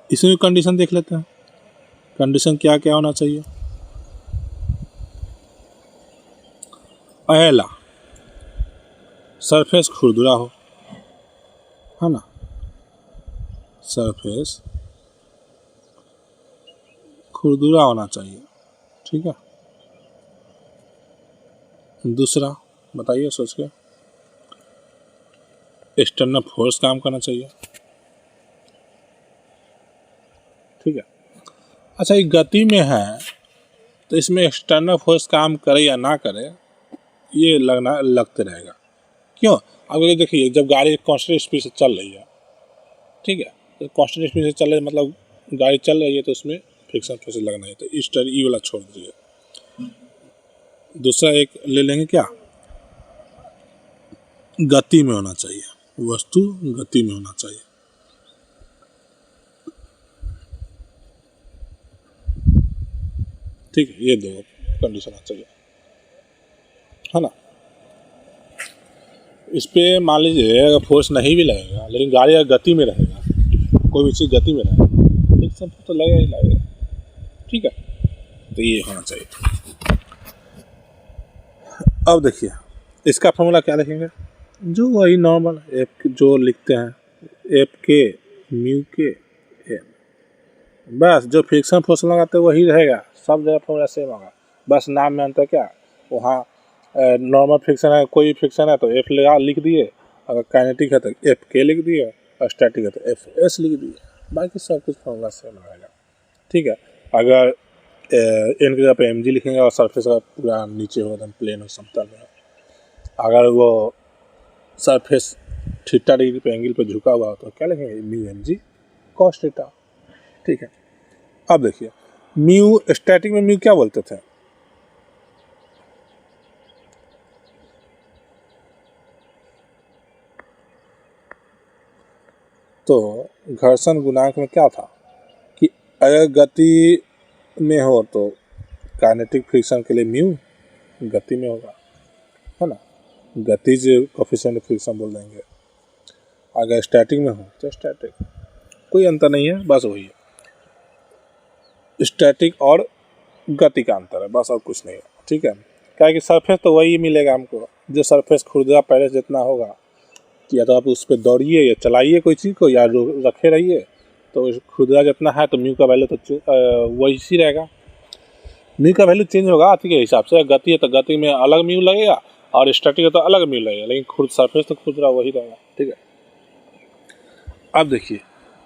इसमें कंडीशन देख लेते हैं, कंडीशन क्या क्या होना चाहिए। पहला, सरफेस खुरदुरा हो, है ना, सरफेस खुरदुरा होना चाहिए, ठीक है। दूसरा बताइए सोच के, एक्सटर्नल फोर्स काम करना चाहिए, ठीक है। अच्छा, ये गति में है तो इसमें एक्सटर्नल फोर्स काम करे या ना करे, ये लगते रहेगा। क्यों? अब ये देखिए, जब गाड़ी कांस्टेंट स्पीड से चल रही है, ठीक है, तो कांस्टेंट स्पीड से चल रही है मतलब गाड़ी चल रही है, तो उसमें फ्रिक्शन फोर्स लगना है। तो इस तरह ई वाला छोड़ दीजिए। दूसरा एक ले लेंगे, क्या, गति में होना चाहिए, वस्तु गति में होना चाहिए, ठीक है। ये दो कंडीशन चाहिए, है ना। इस पे मान लीजिए अगर फोर्स नहीं भी लगेगा, लेकिन गाड़ी अगर गति में रहेगा, कोई भी चीज़ गति में रहेगा, फ्रिक्शन तो लगेगा ही लगेगा, ठीक है। तो ये होना चाहिए। अब देखिए इसका फॉर्मूला क्या लिखेंगे, जो वही नॉर्मल एफ जो लिखते हैं, एफ के म्यू के एम, बस जो फ्रिक्शन फोर्स लगाते हैं वही रहेगा, सब जगह फॉर्मूला सेम होगा, बस नाम में अंतर क्या, वहाँ नॉर्मल फ्रिक्शन है, कोई फ्रिक्शन है तो एफ लगा लिख दिए, अगर काइनेटिक है तो एफ के लिख दिए, और स्टैटिक है तो एफ एस लिख दिए, बाकी सब कुछ फॉर्मूला सेम रहेगा, ठीक है। अगर एन की जगह पे एम जी लिखेंगे और सरफेस का पूरा नीचे हो, एकदम प्लेन हो, समतल में, अगर वो सरफेस थीटा डिग्री पे एंगल पे झुका हुआ हो तो क्या लिखेंगे, mu M G cos theta, ठीक है। अब देखिए म्यू, स्टैटिक में म्यू क्या बोलते थे, तो घर्षण गुणांक में क्या था कि अगर गति में हो तो काइनेटिक फ्रिक्शन के लिए म्यू गति में होगा, है ना, गतिज कोफिशिएंट फ्रिक्शन बोल देंगे। अगर स्टैटिक में हो तो स्टैटिक, कोई अंतर नहीं है, बस वही है, स्टैटिक और गति का अंतर है, बस और कुछ नहीं है, ठीक है। क्या कि सरफेस तो वही मिलेगा हमको, जो सरफेस खुरदुरा पहले से जितना होगा, या तो आप उस पर दौड़िए या चलाइए कोई चीज़ को, या रखे रहिए, तो खुरदुरा जितना है तो म्यू का वैल्यू तो वही सी रहेगा। म्यू का वैल्यू चेंज होगा आती के हिसाब से, गति है तो गति में अलग म्यू लगेगा, और स्टैटिक है तो अलग म्यू लगेगा, लेकिन खुद सरफेस तो खुरदुरा वही रहेगा, ठीक है। अब देखिए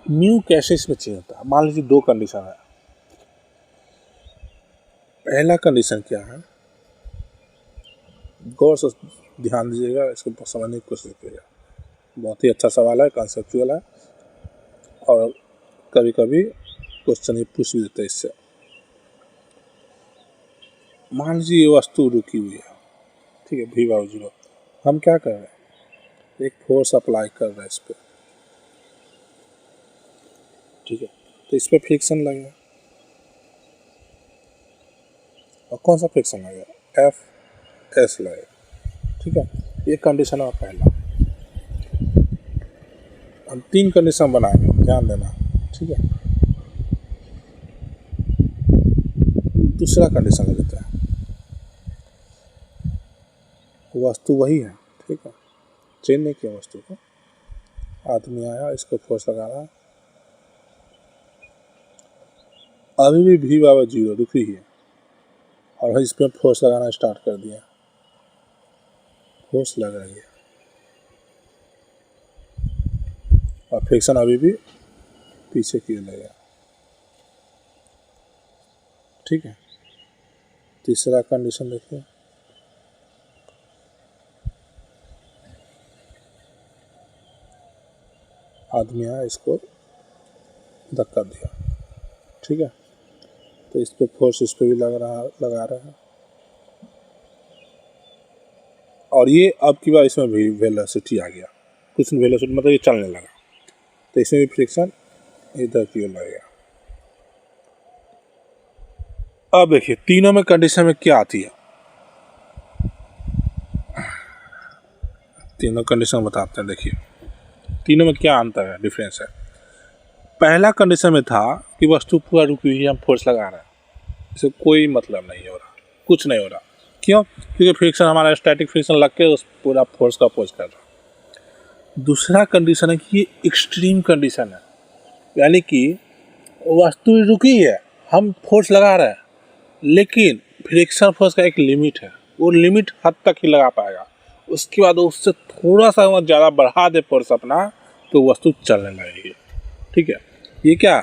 म्यू कैसे इसमें चेंज होता है, मान लीजिए दो कंडीशन है। पहला कंडीशन क्या है, गौर से ध्यान दीजिएगा, इसको समझने की कोशिश कीजिएगा, बहुत ही अच्छा सवाल है, कॉन्सेप्चुअल है, और कभी कभी क्वेश्चन ही पूछ भी देते हैं इससे। मान लीजिए ये वस्तु रुकी हुई है, ठीक है, v/0, हम क्या कर रहे हैं, एक फोर्स अप्लाई कर रहे हैं इस पर, ठीक है, तो इस पर फ्रिक्शन लगेगा, और कौन सा फ्रिक्शन लगेगा, एफ एस लगेगा, ठीक है। ये कंडीशन है पहला। हम तीन कंडीशन बनाएंगे, ध्यान देना, ठीक है। दूसरा कंडीशन ले लेते हैं, वस्तु वही है, ठीक है, चेंज नहीं किया वस्तु को। आदमी आया, इसको फोर्स लगा रहा है, अभी भी भी बराबर 0 रुकी है, और इस पर फोर्स लगाना स्टार्ट कर दिया, फोर्स लग रही है, और फ्रिक्शन अभी भी पीछे की ओर लगेगा, ठीक है। तीसरा कंडीशन देखिए, आदमी आया, इसको धक्का दिया, ठीक है, तो इस पे फोर्स इस पे भी लगा रहा है, और ये अब की बार इसमें भी वेलोसिटी आ गया, कुछ वेलोसिटी मतलब ये चलने लगा, तो इसमें भी फ्रिक्शन इधर की ओर लगेगा। अब देखिए तीनों में कंडीशन में क्या आती है, तीनों कंडीशन बताते हैं। देखिए तीनों में क्या अंतर है, डिफरेंस है। पहला कंडीशन में था कि वस्तु पूरा रुकी हुई है, हम फोर्स लगा रहे हैं, इससे कोई मतलब नहीं हो रहा, कुछ नहीं हो रहा, क्यों? क्योंकि फ्रिक्शन हमारा स्टैटिक फ्रिक्शन लग के उस पूरा फोर्स का अपोज कर रहा। दूसरा कंडीशन है कि ये एक्सट्रीम कंडीशन है, यानी कि वस्तु रुकी है, हम फोर्स लगा रहे हैं, लेकिन फ्रिक्शन फोर्स का एक लिमिट है, वो लिमिट हद तक ही लगा पाएगा, उसके बाद उससे थोड़ा सा ज़्यादा बढ़ा दे फोर्स अपना, तो वस्तु चलने लगेगी, ठीक है। ये क्या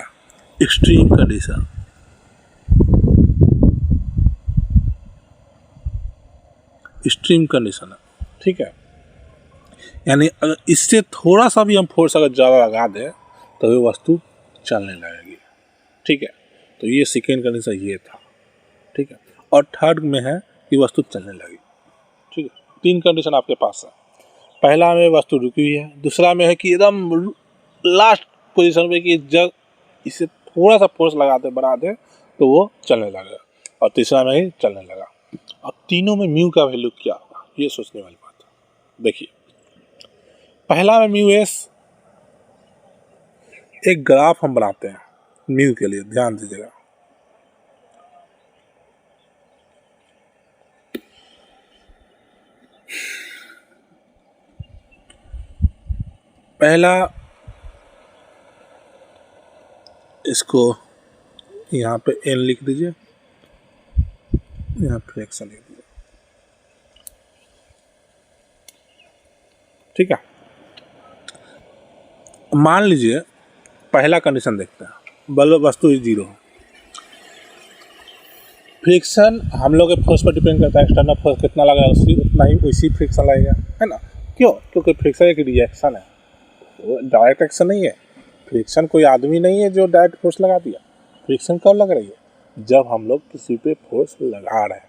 एक्सट्रीम कंडीशन, एक्सट्रीम कंडीशन है, ठीक है। यानी अगर इससे थोड़ा सा भी हम फोर्स अगर ज़्यादा लगा दें तो ये वस्तु चलने लगेगी, ठीक है। तो ये सेकेंड कंडीशन ये था, ठीक है। और थर्ड में है कि वस्तु चलने लगी, ठीक है। 3 कंडीशन आपके पास है। पहला में वस्तु रुकी हुई है, दूसरा में है कि एकदम लास्ट पोजीशन में कि जब इसे थोड़ा सा फोर्स लगा दे, बढ़ा दे, तो वो चलने लगेगा, और तीसरा में ही चलने लगा। अब तीनों में म्यू का वैल्यू क्या होगा, ये सोचने वाली बात है। देखिए पहला में म्यू एस, एक ग्राफ हम बनाते हैं म्यू के लिए, ध्यान दीजिएगा। पहला इसको यहाँ पे एन लिख दीजिए, यहाँ पे एक्शन लिख दीजिए, ठीक है। मान लीजिए पहला कंडीशन देखते हैं, बल्ब वस्तु 0, फ्रिक्शन हम लोग के फोर्स पर डिपेंड करता है, एक्सटर्नल फोर्स कितना लगा उसी उतना ही उसी फ्रिक्शन लगेगा, है ना। क्यों? क्योंकि फ्रिक्शन एक रिएक्शन है, वो डायरेक्ट एक्शन नहीं है। फ्रिक्शन कोई आदमी नहीं है जो डायरेक्ट फोर्स लगा दिया। फ्रिक्शन कब लग रही है? जब हम लोग किसी पे फोर्स लगा रहे हैं,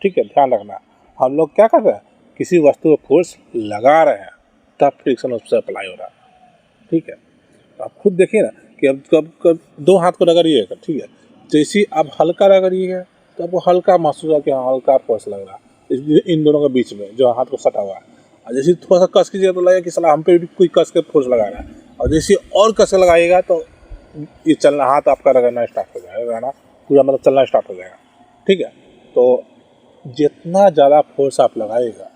ठीक है, ध्यान रखना। हम लोग क्या कर रहे हैं, किसी वस्तु पर फोर्स लगा रहे हैं, तब फ्रिक्शन उससे अप्लाई हो रहा है, ठीक है। आप खुद देखिए ना कि अब कब 2 हाथ को रगड़िएगा, ठीक है, जैसे आप हल्का रगड़िएगा तो आपको हल्का महसूस होगा कि हाँ हल्का फोर्स लग रहा है इन दोनों के बीच में जो हाथ को सटा हुआ है। और जैसे थोड़ा सा कस कीजिएगा तो लगेगा कि साला हम पे भी कोई कस के फोर्स लगा रहा है, और जैसे और कस के लगाइएगा तो ये चलना, हाथ आपका रगड़ना स्टार्ट हो जाएगा, ना पूरा मतलब चलना स्टार्ट हो जाएगा, ठीक है। तो जितना ज़्यादा फोर्स आप लगाइएगा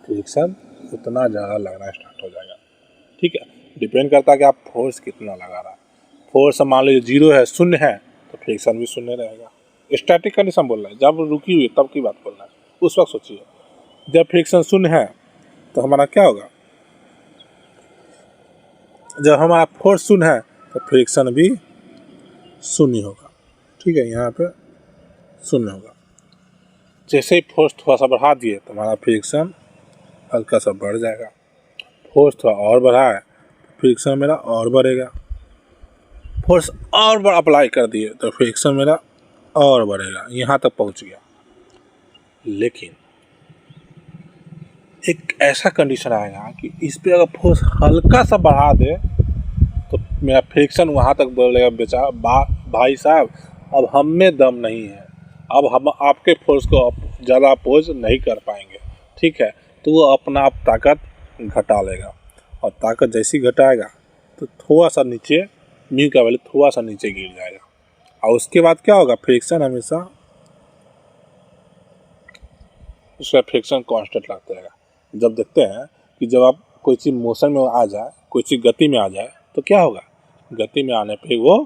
फ्रिक्शन उतना ज़्यादा लगना स्टार्ट हो जाएगा, ठीक है। डिपेंड करता है कि आप फोर्स कितना लगा रहा है। फोर्स मान लीजिए 0 है, 0 है, तो फ्रिक्शन भी 0 रहेगा। स्टैटिक कंडीशन बोल रहा है, जब रुकी हुई तब की बात बोल रहा है, उस वक्त सोचिए। जब फ्रिक्शन 0 है तो हमारा क्या होगा, जब हमारा फोर्स 0 है तो फ्रिक्शन भी 0 होगा, ठीक है, यहाँ पे 0 होगा। जैसे ही फोर्स थोड़ा सा बढ़ा दिए तो हमारा फ्रिक्शन हल्का सा बढ़ जाएगा, फोर्स थोड़ा और बढ़ा है फ्रिक्शन मेरा और बढ़ेगा, फोर्स और बड़ा अप्लाई कर दिए तो फ्रिक्शन मेरा और बढ़ेगा, यहाँ तक पहुँच गया। लेकिन एक ऐसा कंडीशन आएगा कि इस पे अगर फोर्स हल्का सा बढ़ा दे तो मेरा फ्रिक्शन वहाँ तक बोलेगा बेचा भाई साहब अब हम में दम नहीं है, अब हम आपके फोर्स को ज़्यादा अपोज नहीं कर पाएंगे, ठीक है। तो वो अपना आप ताकत घटा लेगा, और ताकत जैसी घटाएगा तो थोड़ा सा नीचे म्यू का वैल्यू थोड़ा सा नीचे गिर जाएगा, और उसके बाद क्या होगा, फ्रिक्शन हमेशा उसका फ्रिक्शन कांस्टेंट लगता रहेगा। जब देखते हैं कि जब आप कोई चीज़ मोशन में आ जाए, कोई चीज़ गति में आ जाए, तो क्या होगा, गति में आने पे वो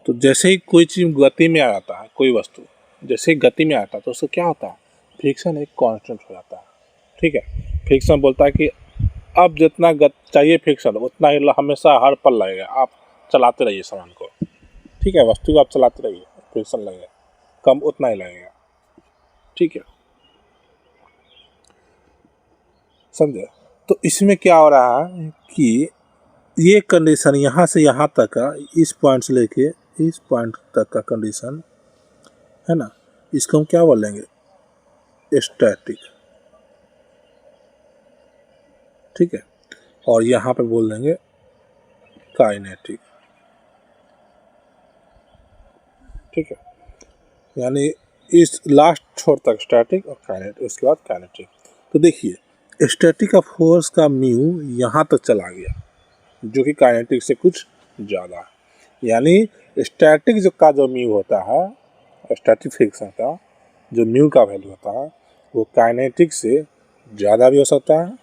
तो जैसे ही कोई चीज़ गति में आ जाता है, कोई वस्तु जैसे ही गति में आता है तो उसको क्या होता है, फ्रिक्शन एक कांस्टेंट हो जाता है। ठीक है, फ्रिक्शन बोलता है कि अब जितना चाहिए फ्रिक्शन उतना ही हमेशा हर पल लगेगा, आप चलाते रहिए सामान को। ठीक है, वस्तु को आप चलाते रहिए, फ्रिक्शन लगेगा, कम उतना ही लगेगा। ठीक है, समझे। तो इसमें क्या हो रहा है कि ये कंडीशन यहाँ से यहाँ तक का, इस पॉइंट से लेके इस पॉइंट तक का कंडीशन है ना, इसको हम क्या बोलेंगे, स्टैटिक। ठीक है, और यहाँ पे बोल देंगे काइनेटिक। ठीक है, यानी इस लास्ट छोर तक स्टैटिक और काइनेटिक, उसके बाद काइनेटिक। तो देखिए स्टैटिक का फोर्स का म्यू यहाँ तक चला गया, जो कि काइनेटिक से कुछ ज़्यादा है। यानी स्टैटिक जो म्यू होता है, स्टैटिक फ्रिक्शन का जो म्यू का वैल्यू होता है, वो काइनेटिक से ज़्यादा भी हो सकता है।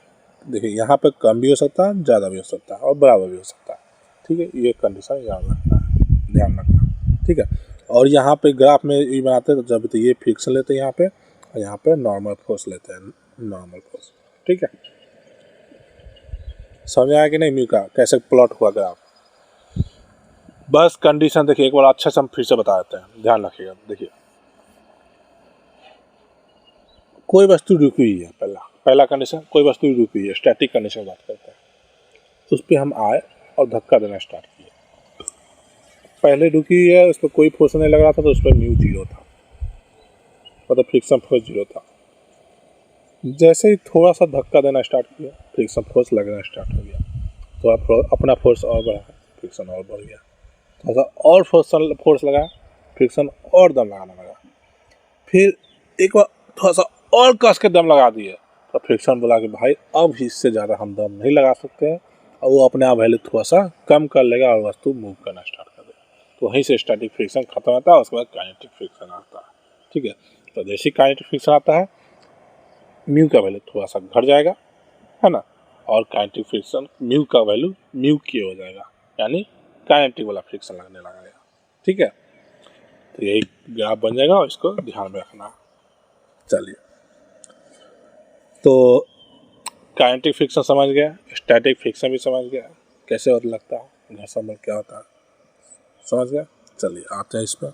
देखिए यहाँ पे कम भी हो सकता है, ज़्यादा भी हो सकता है, और बराबर भी हो सकता है। ठीक है, ये कंडीशन याद रखना है, ध्यान रखना। ठीक है, और यहाँ पे ग्राफ में ये बनाते हैं तो जब तो ये फ्रिक्शन लेते हैं यहाँ पे, और यहाँ पे नॉर्मल फोर्स लेते हैं, नॉर्मल फोर्स। ठीक है, समझ आया कि नहीं म्यू का कैसे प्लॉट हुआ ग्राफ। बस कंडीशन देखिए एक बार अच्छे से हम फिर से बता देते हैं, ध्यान रखिएगा। देखिए कोई वस्तु रुकी हुई है, पहला कंडीशन, कोई वस्तु रुकी हुई है, स्टैटिक कंडीशन बात करते हैं। उस पर हम आए और धक्का देना स्टार्ट किया, पहले रुकी हुई है, उस पर कोई फोर्स नहीं लग रहा था, तो उस पर म्यू 0 था, मतलब फ्रिक्शन फोर्स 0 था। जैसे ही थोड़ा सा धक्का देना स्टार्ट किया, फ्रिक्शन फोर्स लगना स्टार्ट हो गया, तो अपना फोर्स और बढ़ा, फ्रिक्शन और बढ़ गया, थोड़ा सा और फोर्स लगा, फ्रिक्शन और दम लगाने लगा, फिर एक बार थोड़ा सा और कस के दम लगा दिए, तो फ्रिक्शन बोला कि भाई अब इससे ज़्यादा हम दम नहीं लगा सकते हैं, और वो अपने आप वैल्यू थोड़ा सा कम कर लेगा और वस्तु मूव करना स्टार्ट कर देगा। तो वहीं से स्टैटिक फ्रिक्शन खत्म होता है, उसके बाद काइनेटिक फ्रिक्शन आता है। ठीक है, तो जैसे काइनेटिक फ्रिक्शन आता है, म्यू का वैल्यू थोड़ा सा घट जाएगा, है ना, और काइनेटिक फ्रिक्शन म्यू का वैल्यू म्यू के हो जाएगा, यानी काइनेटिक वाला फ्रिक्शन लगने लगेगा। ठीक है, तो यही ग्राफ बन जाएगा और इसको ध्यान में रखना। चलिए, तो काइनेटिक फ्रिक्शन समझ गया, स्टैटिक फ्रिक्शन भी समझ गया, कैसे और लगता है, घर्षण बल क्या होता है समझ गया। चलिए आते हैं इस पर,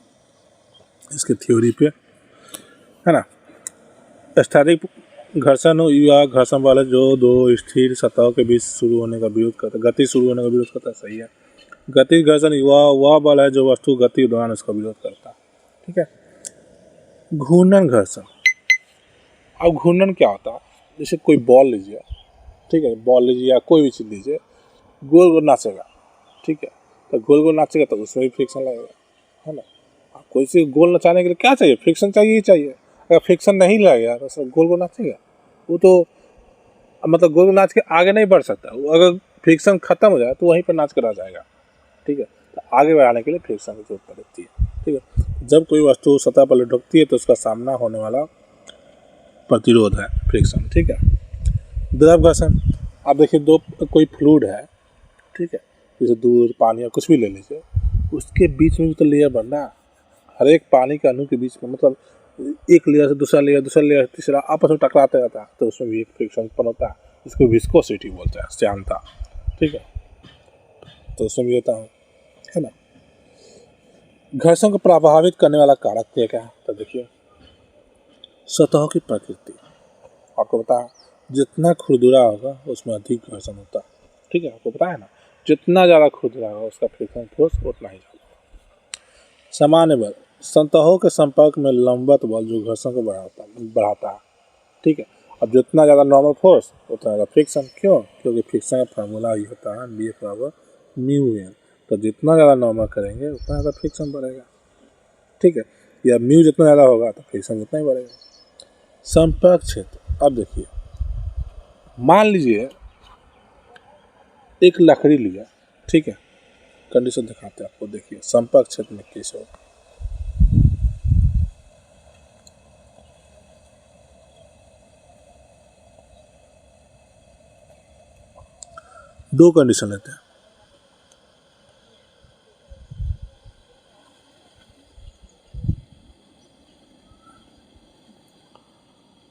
इसके थ्योरी पे, है ना। स्टैटिक घर्षण या घर्षण बल है जो दो स्थिर सतहों के बीच शुरू होने का विरोध करता है, गति शुरू होने का विरोध करता है, सही है। गति घर्षण वह बल है जो वस्तु गति के दौरान उसका विरोध करता है। ठीक है, घूर्णन घर्षण। अब घूर्णन क्या होता है, जैसे कोई बॉल लीजिए, ठीक है, बॉल लीजिए या कोई भी चीज़ लीजिए, गोल गोल नाचेगा। ठीक है, तो गोल गोल नाचेगा तो उसमें भी फ्रिक्शन लगेगा, है ना। कोई चीज़ गोल नचाने के लिए क्या चाहिए, फ्रिक्शन चाहिए ही चाहिए। अगर फ्रिक्शन नहीं लगेगा तो सब गोल गोल नाचेगा, वो तो मतलब गोल गोल नाच के आगे नहीं बढ़ सकता। वो अगर फ्रिक्शन खत्म हो जाए तो वहीं पर नाच कर रह जाएगा। ठीक है, तो आगे बढ़ाने के लिए फ्रिक्शन की जरूरत पड़ती है। ठीक है, जब कोई वस्तु सतह पर लुढ़कती है तो उसका सामना होने वाला प्रतिरोध है फ्रिक्शन। ठीक है, द्रव घर्षण। आप देखिए दो कोई फ्लूइड है, ठीक है, जैसे दूध पानी या कुछ भी ले लीजिए, उसके बीच में भी तो लेयर बनना है। हर एक पानी के अणु के बीच में, मतलब एक लेयर से दूसरा लेयर तीसरा आपस में टकराते रहता है, तो उसमें भी एक फ्रिक्शन उत्पन्न होता है, इसको विस्कोसिटी बोलते हैं, श्यानता। ठीक है, तो उसमें भी होता है ना। घर्षण को प्रभावित करने वाला कारक क्या है, तो देखिए सतहों की प्रकृति। आपको पता है जितना खुरदुरा होगा उसमें अधिक घर्षण होता है। ठीक है, आपको पता है ना, जितना ज़्यादा खुरदुरा होगा उसका फ्रिक्शन फोर्स उतना ही ज़्यादा। सामान्य बल, सतहों के संपर्क में लंबवत बल जो घर्षण को बढ़ाता है। ठीक है, अब जितना ज़्यादा नॉर्मल फोर्स उतना ज़्यादा फ्रिक्शन। क्यों, क्योंकि फ्रिक्शन का फार्मूला ये होता है BF बराबर म्यू एन। तो जितना ज़्यादा नॉर्मल करेंगे उतना ज़्यादा फ्रिक्शन बढ़ेगा। ठीक है, या म्यू जितना ज़्यादा होगा तो फ्रिक्शन उतना ही बढ़ेगा। संपर्क क्षेत्र, अब देखिए मान लीजिए एक लकड़ी लिया, ठीक है, कंडीशन दिखाते हैं आपको, देखिए संपर्क क्षेत्र में कैसे हो। दो कंडीशन लेते हैं।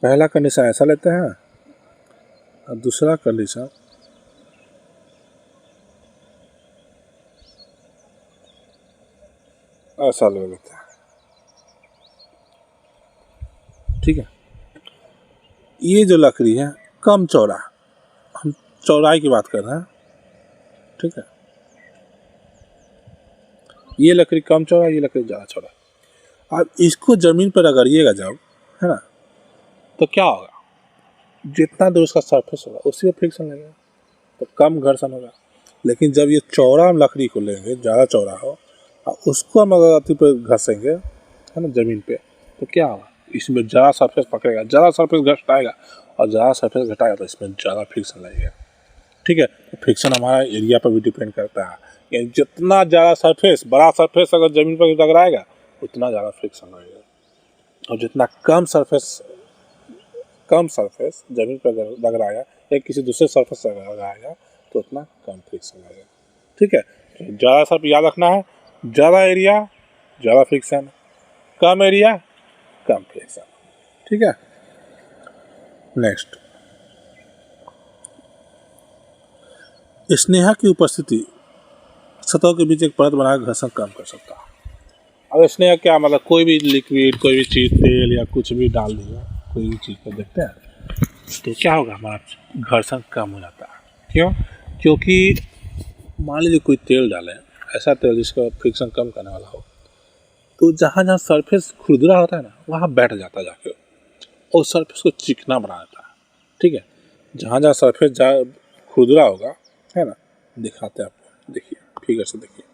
पहला कंडीशन ऐसा लेते हैं और दूसरा कंडीशन ऐसा ले लेते हैं, ठीक है। ये जो लकड़ी है कम चौड़ा, हम चौड़ाई की बात कर रहे हैं, ठीक है। ये लकड़ी कम चौड़ा, ये लकड़ी ज़्यादा चौड़ा। अब इसको ज़मीन पर रगड़िएगा जब, है ना, तो क्या होगा, जितना दूर उसका सरफेस होगा उसी में फ्रिक्शन लगेगा, तो कम घर्षण होगा। लेकिन जब ये चौड़ा हम लकड़ी को लेंगे, ज़्यादा चौड़ा हो, और उसको हम अगर अति पर घसेंगे, है ना, ज़मीन पे, तो क्या होगा, इसमें ज़्यादा सरफेस पकड़ेगा, ज़्यादा सरफेस घटाएगा, और ज़्यादा सरफेस घटाएगा तो इसमें ज़्यादा फ्रिक्शन लगेगा, ठीक है। तो फ्रिक्शन हमारा एरिया पर भी डिपेंड करता है, यानी जितना ज़्यादा सरफेस, बड़ा सरफेस अगर ज़मीन पर रगड़ाएगा उतना ज़्यादा फ्रिक्शन लगेगा, और जितना कम सरफेस ज़मीन पर रगड़ाएगा या किसी दूसरे सरफेस से रगड़ाएगा तो उतना कम फ्रिक्शन लगेगा, ठीक है। तो ज़्यादा सरफेस याद रखना है, ज़्यादा एरिया ज़्यादा फ्रिक्शन, कम एरिया कम फ्रिक्शन, ठीक है। नेक्स्ट, स्नेहा की उपस्थिति सतह के बीच एक परत बनाकर घर्षण कम कर सकता है। अब स्नेहा क्या मतलब, कोई भी लिक्विड, कोई भी चीज़, तेल या कुछ भी डाल दिया, कोई भी चीज़ को देखते हैं तो क्या होगा, हमारा घर्षण कम हो जाता है। क्यों? क्योंकि मान लीजिए कोई तेल डालें, ऐसा तेल जिसका फ्रिक्शन कम करने वाला हो, तो जहाँ जहाँ सरफेस खुरदुरा होता है ना, वहाँ बैठ जाता है जाके, और सरफेस को चिकना बना देता है, ठीक है। जहाँ जहाँ सरफेस खुरदुरा होगा, है ना, दिखाते हैं आपको, देखिए फिगर से देखिए।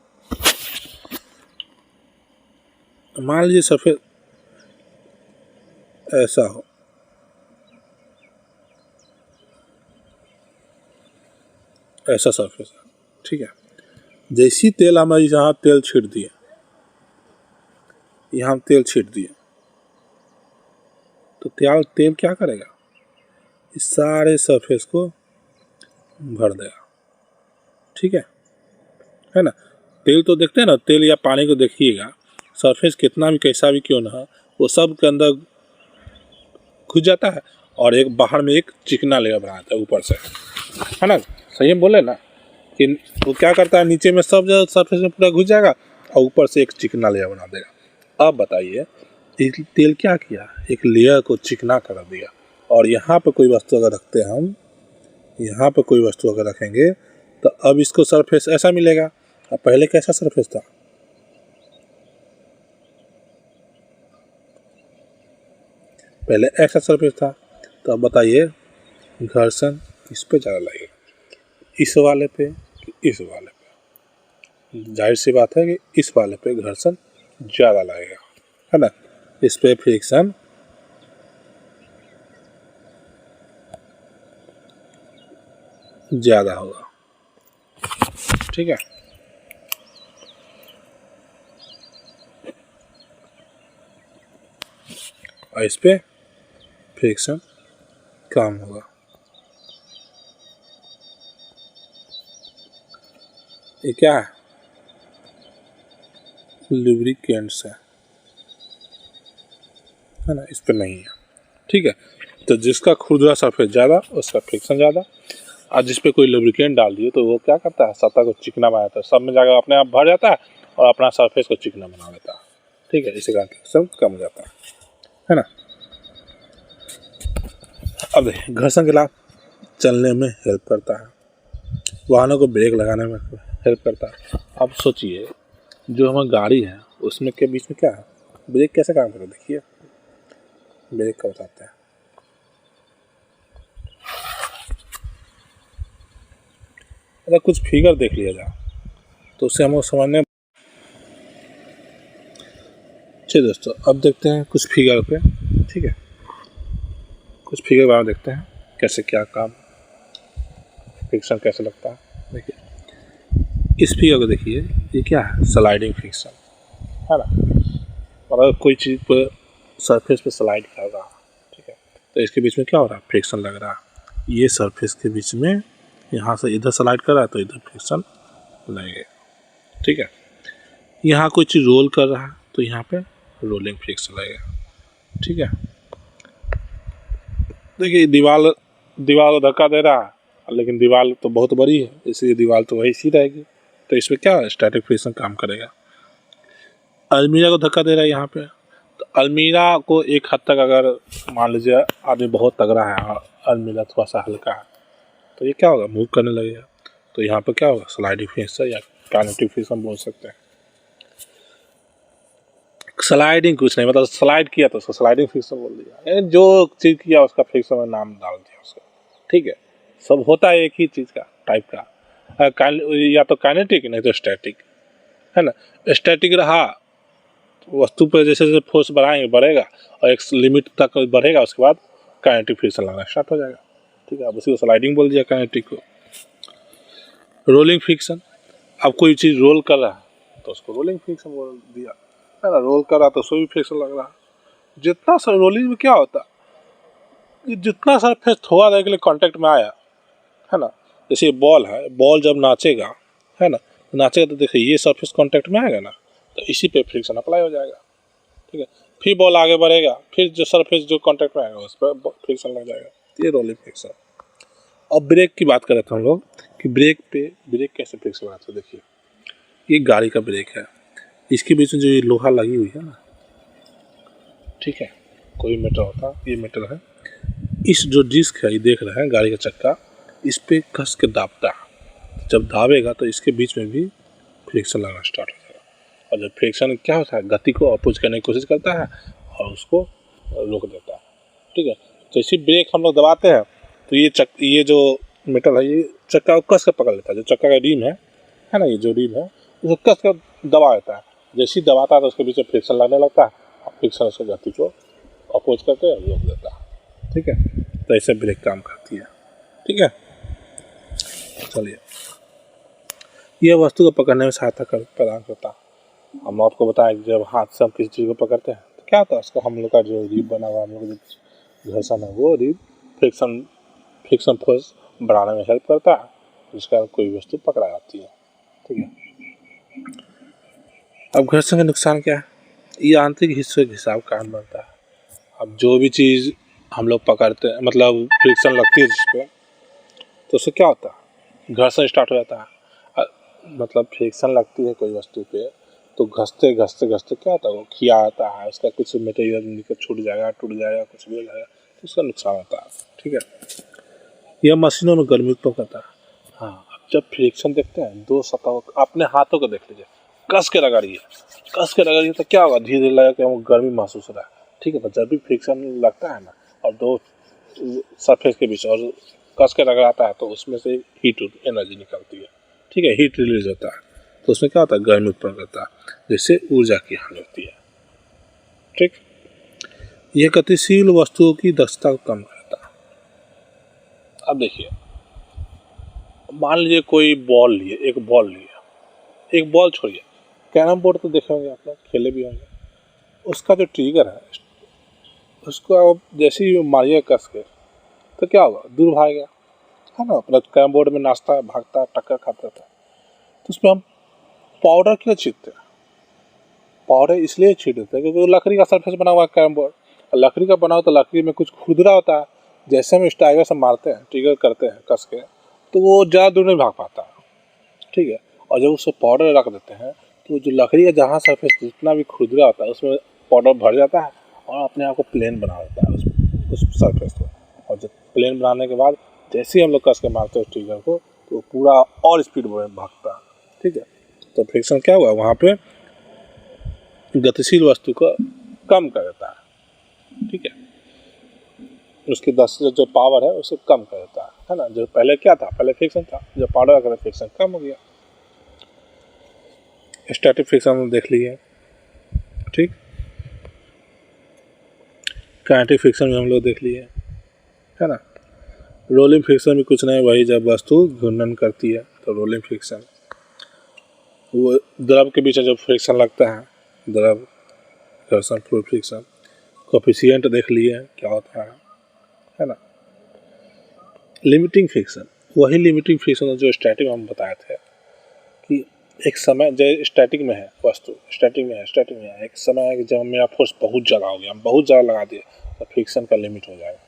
मान लीजिए सरफेस ऐसा हो, ऐसा सरफेस है, ठीक है। जैसी तेल हमारे यहाँ तेल छीट दिए, यहाँ तेल छीट दिए, तो तेल क्या करेगा, इस सारे सरफेस को भर देगा, ठीक है ना। तेल तो देखते हैं ना, तेल या पानी को देखिएगा, सरफेस कितना भी कैसा भी क्यों ना हो, वो सब के अंदर घुस जाता है, और एक बाहर में एक चिकना लेयर बनाता है ऊपर से, है ना। सही में बोले ना कि वो क्या करता है, नीचे में सब जगह सरफेस में पूरा घुस जाएगा, और ऊपर से एक चिकना लेयर बना देगा। अब बताइए, तेल क्या किया, एक लेयर को चिकना कर दिया, और यहाँ पे कोई वस्तु अगर रखते हैं हम, यहाँ पे कोई वस्तु अगर रखेंगे तो अब इसको सरफेस ऐसा मिलेगा। अब पहले कैसा सरफेस था, पहले ऐसा सरफेस था, तो अब बताइए घर्षण किस पे ज़्यादा लगेगा, इस वाले पे कि इस वाले पे? जाहिर सी बात है कि इस वाले पे घर्षण ज़्यादा लगेगा, है ना, इस पे फ्रिक्शन ज़्यादा होगा, ठीक है। और इस पे फ्रिक्शन कम होगा। ये क्या है, लुब्रिकेंट्स है ना, इस पे नहीं है, ठीक है। तो जिसका खुरदुरा सरफेस ज़्यादा उसका फ्रिक्शन ज़्यादा, और जिस पे कोई लुब्रिकेंट डाल दिए तो वो क्या करता है, सतह को चिकना बनाता है, सब में जाकर अपने आप भर जाता है और अपना सरफेस को चिकना बना लेता है, ठीक है। इसी कारण फ्रिक्शन कम हो जाता है ना। अब देखिए घर्षण के लाभ, चलने में हेल्प करता है, वाहनों को ब्रेक लगाने में हेल्प करता है। अब सोचिए जो हमारी गाड़ी है उसमें के बीच में क्या है, ब्रेक कैसे काम करता है, देखिए ब्रेक का बताते हैं। अगर कुछ फिगर देख लिया जाए तो उससे हमको समझने। चलिए दोस्तों, अब देखते हैं कुछ फिगर पे, ठीक है, कुछ फिगर बारे में देखते हैं कैसे क्या काम फ्रिक्शन कैसे लगता है। देखिए इस फिगर को देखिए, ये क्या है, स्लाइडिंग फ्रिक्शन है ना। और अगर कोई चीज़ पर सरफेस पे स्लाइड कर रहा है, ठीक है, तो इसके बीच में क्या हो रहा है, फ्रिक्शन लग रहा है। ये सरफेस के बीच में यहाँ से इधर स्लाइड कर रहा है तो इधर फ्रिक्शन लगेगा, ठीक है। यहाँ कोई चीज़ रोल कर रहा है तो यहाँ पे रोलिंग फ्रिक्शन लगेगा, ठीक है। देखिए दीवार को धक्का दे रहा है, लेकिन दीवार तो बहुत बड़ी है, इसलिए दीवार तो वही सी रहेगी, तो इसमें क्या स्टैटिक फ्रिक्शन काम करेगा। अलमीरा को धक्का दे रहा है यहाँ पे, तो अलमीरा को एक हद तक अगर मान लीजिए आदमी बहुत तगड़ा है और अलमीरा थोड़ा सा हल्का है, तो ये क्या होगा, मूव करने लगेगा। तो यहाँ पे क्या होगा, स्लाइडिंग फ्रिक्शन या काइनेटिक फ्रिक्शन बोल सकते हैं। स्लाइडिंग कुछ नहीं, मतलब स्लाइड किया तो उसको स्लाइडिंग फ्रिक्शन बोल दिया, यानी जो चीज़ किया उसका फ्रिक्शन में नाम डाल दिया उसको, ठीक है। सब होता है एक ही चीज़ का टाइप का, या तो काइनेटिक नहीं तो स्टैटिक, है ना। स्टैटिक रहा वस्तु पर जैसे जैसे फोर्स बढ़ाएंगे बढ़ेगा और एक लिमिट तक बढ़ेगा, उसके बाद काइनेटिक फ्रिक्शन लगना स्टार्ट हो जाएगा, ठीक है। अब उसी को स्लाइडिंग बोल दिया काइनेटिक को। रोलिंग फ्रिक्शन, अब कोई चीज़ रोल कर रहा है तो उसको रोलिंग फ्रिक्शन बोल दिया, है ना। रोल कर रहा तो उसको भी फ्रिक्शन लग रहा है। जितना सर रोलिंग में क्या होता है, जितना सरफेस थोड़ा देर के लिए कांटेक्ट में आया, है ना। जैसे ये बॉल है, बॉल जब नाचेगा, है ना, नाचेगा तो देखिए ये सरफेस कांटेक्ट में आएगा ना, तो इसी पे फ्रिक्शन अप्लाई हो जाएगा, ठीक है। फिर बॉल आगे बढ़ेगा, फिर जो सरफेस जो कांटेक्ट में आएगा उस पर फ्रिक्शन लग जाएगा, ये रोलिंग फ्रिक्शन। अब ब्रेक की बात कर रहे थे हम लोग कि ब्रेक कैसे फ्रिक्शन बनाते हैं। देखिए ये गाड़ी का ब्रेक है, इसके बीच में जो ये लोहा लगी हुई है ना, ठीक है, कोई मेटल होता है, ये मेटल है। इस जो डिस्क है ये देख रहे हैं गाड़ी का चक्का, इस पे कस के दाबता है, जब दाबेगा तो इसके बीच में भी फ्रिक्शन लगना स्टार्ट हो जाएगा। और जब फ्रिक्शन क्या होता है, गति को अपोज करने की कोशिश करता है और उसको रोक देता है, ठीक है। तो इसी ब्रेक हम लोग दबाते हैं तो ये जो मेटल है ये चक्का को कस कर पकड़ लेता है, जो चक्का का रिम है ना, ये जो रिम है उसको कस कर दबा देता है। जैसे ही दबाता है तो उसके बीच में फ्रिक्शन लगने लगता है और फ्रिक्शन उसको गति को अपोज करके रोक देता है, ठीक है। तो ऐसे ब्रेक काम करती है, ठीक है। चलिए, यह वस्तु को पकड़ने में सहायता प्रदान करता है। हम आपको बताएं कि जब हाथ से हम किसी चीज़ को पकड़ते हैं तो क्या होता है, उसको हम लोग का जो रिब बना हुआ, हम लोग जो घर्षण है वो रिब फ्रिक्शन फोर्स बढ़ाने में हेल्प करता है, जिसके कारण कोई वस्तु पकड़ा जाती है, ठीक है। अब घर्षण का नुकसान क्या है, ये आंतरिक हिस्सों के हिसाब कारण बनता है। अब जो भी चीज़ हम लोग पकड़ते हैं, मतलब फ्रिक्शन लगती है जिस पे, तो उससे क्या होता है, घर्षण स्टार्ट हो जाता है। मतलब फ्रिक्शन लगती है कोई वस्तु पे तो घसते घसते घसते क्या होता है, वो खिया आता है, उसका कुछ मटेरियल निकल छूट जाएगा, टूट जाएगा, कुछ भी हो जाएगा, तो उसका नुकसान होता है, ठीक है। यह मशीनों में गर्मी उत्पन्न करता है। हाँ, अब जब फ्रिक्शन देखते हैं दो सतहों, अपने हाथों को देख लीजिए, कस के रगड़िए तो क्या होगा, धीरे धीरे लगेगा कि हमको गर्मी महसूस हो रहा है, ठीक है। तो जब भी फ्रिक्शन लगता है ना और दो सरफेस के बीच और कस के रगड़ाता है तो उसमें से हीट एनर्जी निकलती है, ठीक है, हीट रिलीज होता है, तो उसमें क्या होता है, गर्मी उत्पन्न करता है, जिससे ऊर्जा की हानि होती है, ठीक। यह गतिशील वस्तुओं की दक्षता को कम करता है। अब देखिए, मान लीजिए कोई एक बॉल छोड़िए, कैरम बोर्ड तो देखे होंगे आप लोग, खेले भी होंगे, उसका जो ट्रिगर है उसको आप जैसे ही मारिए कस के तो क्या होगा, दूर भागेगा, है ना। अपना कैरम बोर्ड में नाचता है, भागता है, टक्कर खाता था। तो उसमें हम पाउडर क्यों छींटते हैं, पाउडर इसलिए छींटते हैं क्योंकि वो लकड़ी का सरफेस बना हुआ है कैरम बोर्ड, लकड़ी का बना हो तो लकड़ी में कुछ खुरदरा होता है, जैसे हम इस टाइगर से मारते हैं, ट्रिगर करते हैं कस के, तो वो ज़्यादा दूर नहीं भाग पाता, ठीक है। और जब उसको पाउडर रख देते हैं तो जो लकड़ी का जहाँ सरफेस जितना भी खुरदरा होता है उसमें पाउडर भर जाता है और अपने आप को प्लेन बना देता है उस सरफेस को। और जब प्लेन बनाने के बाद जैसे ही हम लोग कस के मारते हैं उस ट्रिगर को तो वो पूरा और स्पीड में भागता है, ठीक है। तो फ्रिक्शन क्या हुआ, वहाँ पे गतिशील वस्तु को कम कर देता है, ठीक है। उसकी जो पावर है उसे कम कर देता है ना। जो पहले क्या था, पहले फ्रिक्शन था, जब पाउडर रखा फ्रिक्शन कम हो गया। स्टैटिक फ्रिक्शन देख लीजिए, ठीक। काइनेटिक फ्रिक्शन में हम लोग देख लिए, है ना। रोलिंग फ्रिक्शन भी कुछ नहीं, वही जब वस्तु घूर्णन करती है तो रोलिंग फ्रिक्शन। वो द्रव के बीच जब फ्रिक्शन लगता है, द्रव घर्षण फ्लूइड फ्रिक्शन, कोफिशिएंट देख लिए क्या होता है ना। लिमिटिंग फ्रिक्शन, वही लिमिटिंग फ्रिक्शन जो स्टैटिक में हम बताए थे कि एक समय जो स्टैटिक में है वस्तु, स्टैटिक में है, एक समय है कि जब मेरा फोर्स बहुत ज़्यादा हो गया, हम बहुत ज़्यादा लगा दिए तो फ्रिक्शन का लिमिट हो जाएगा,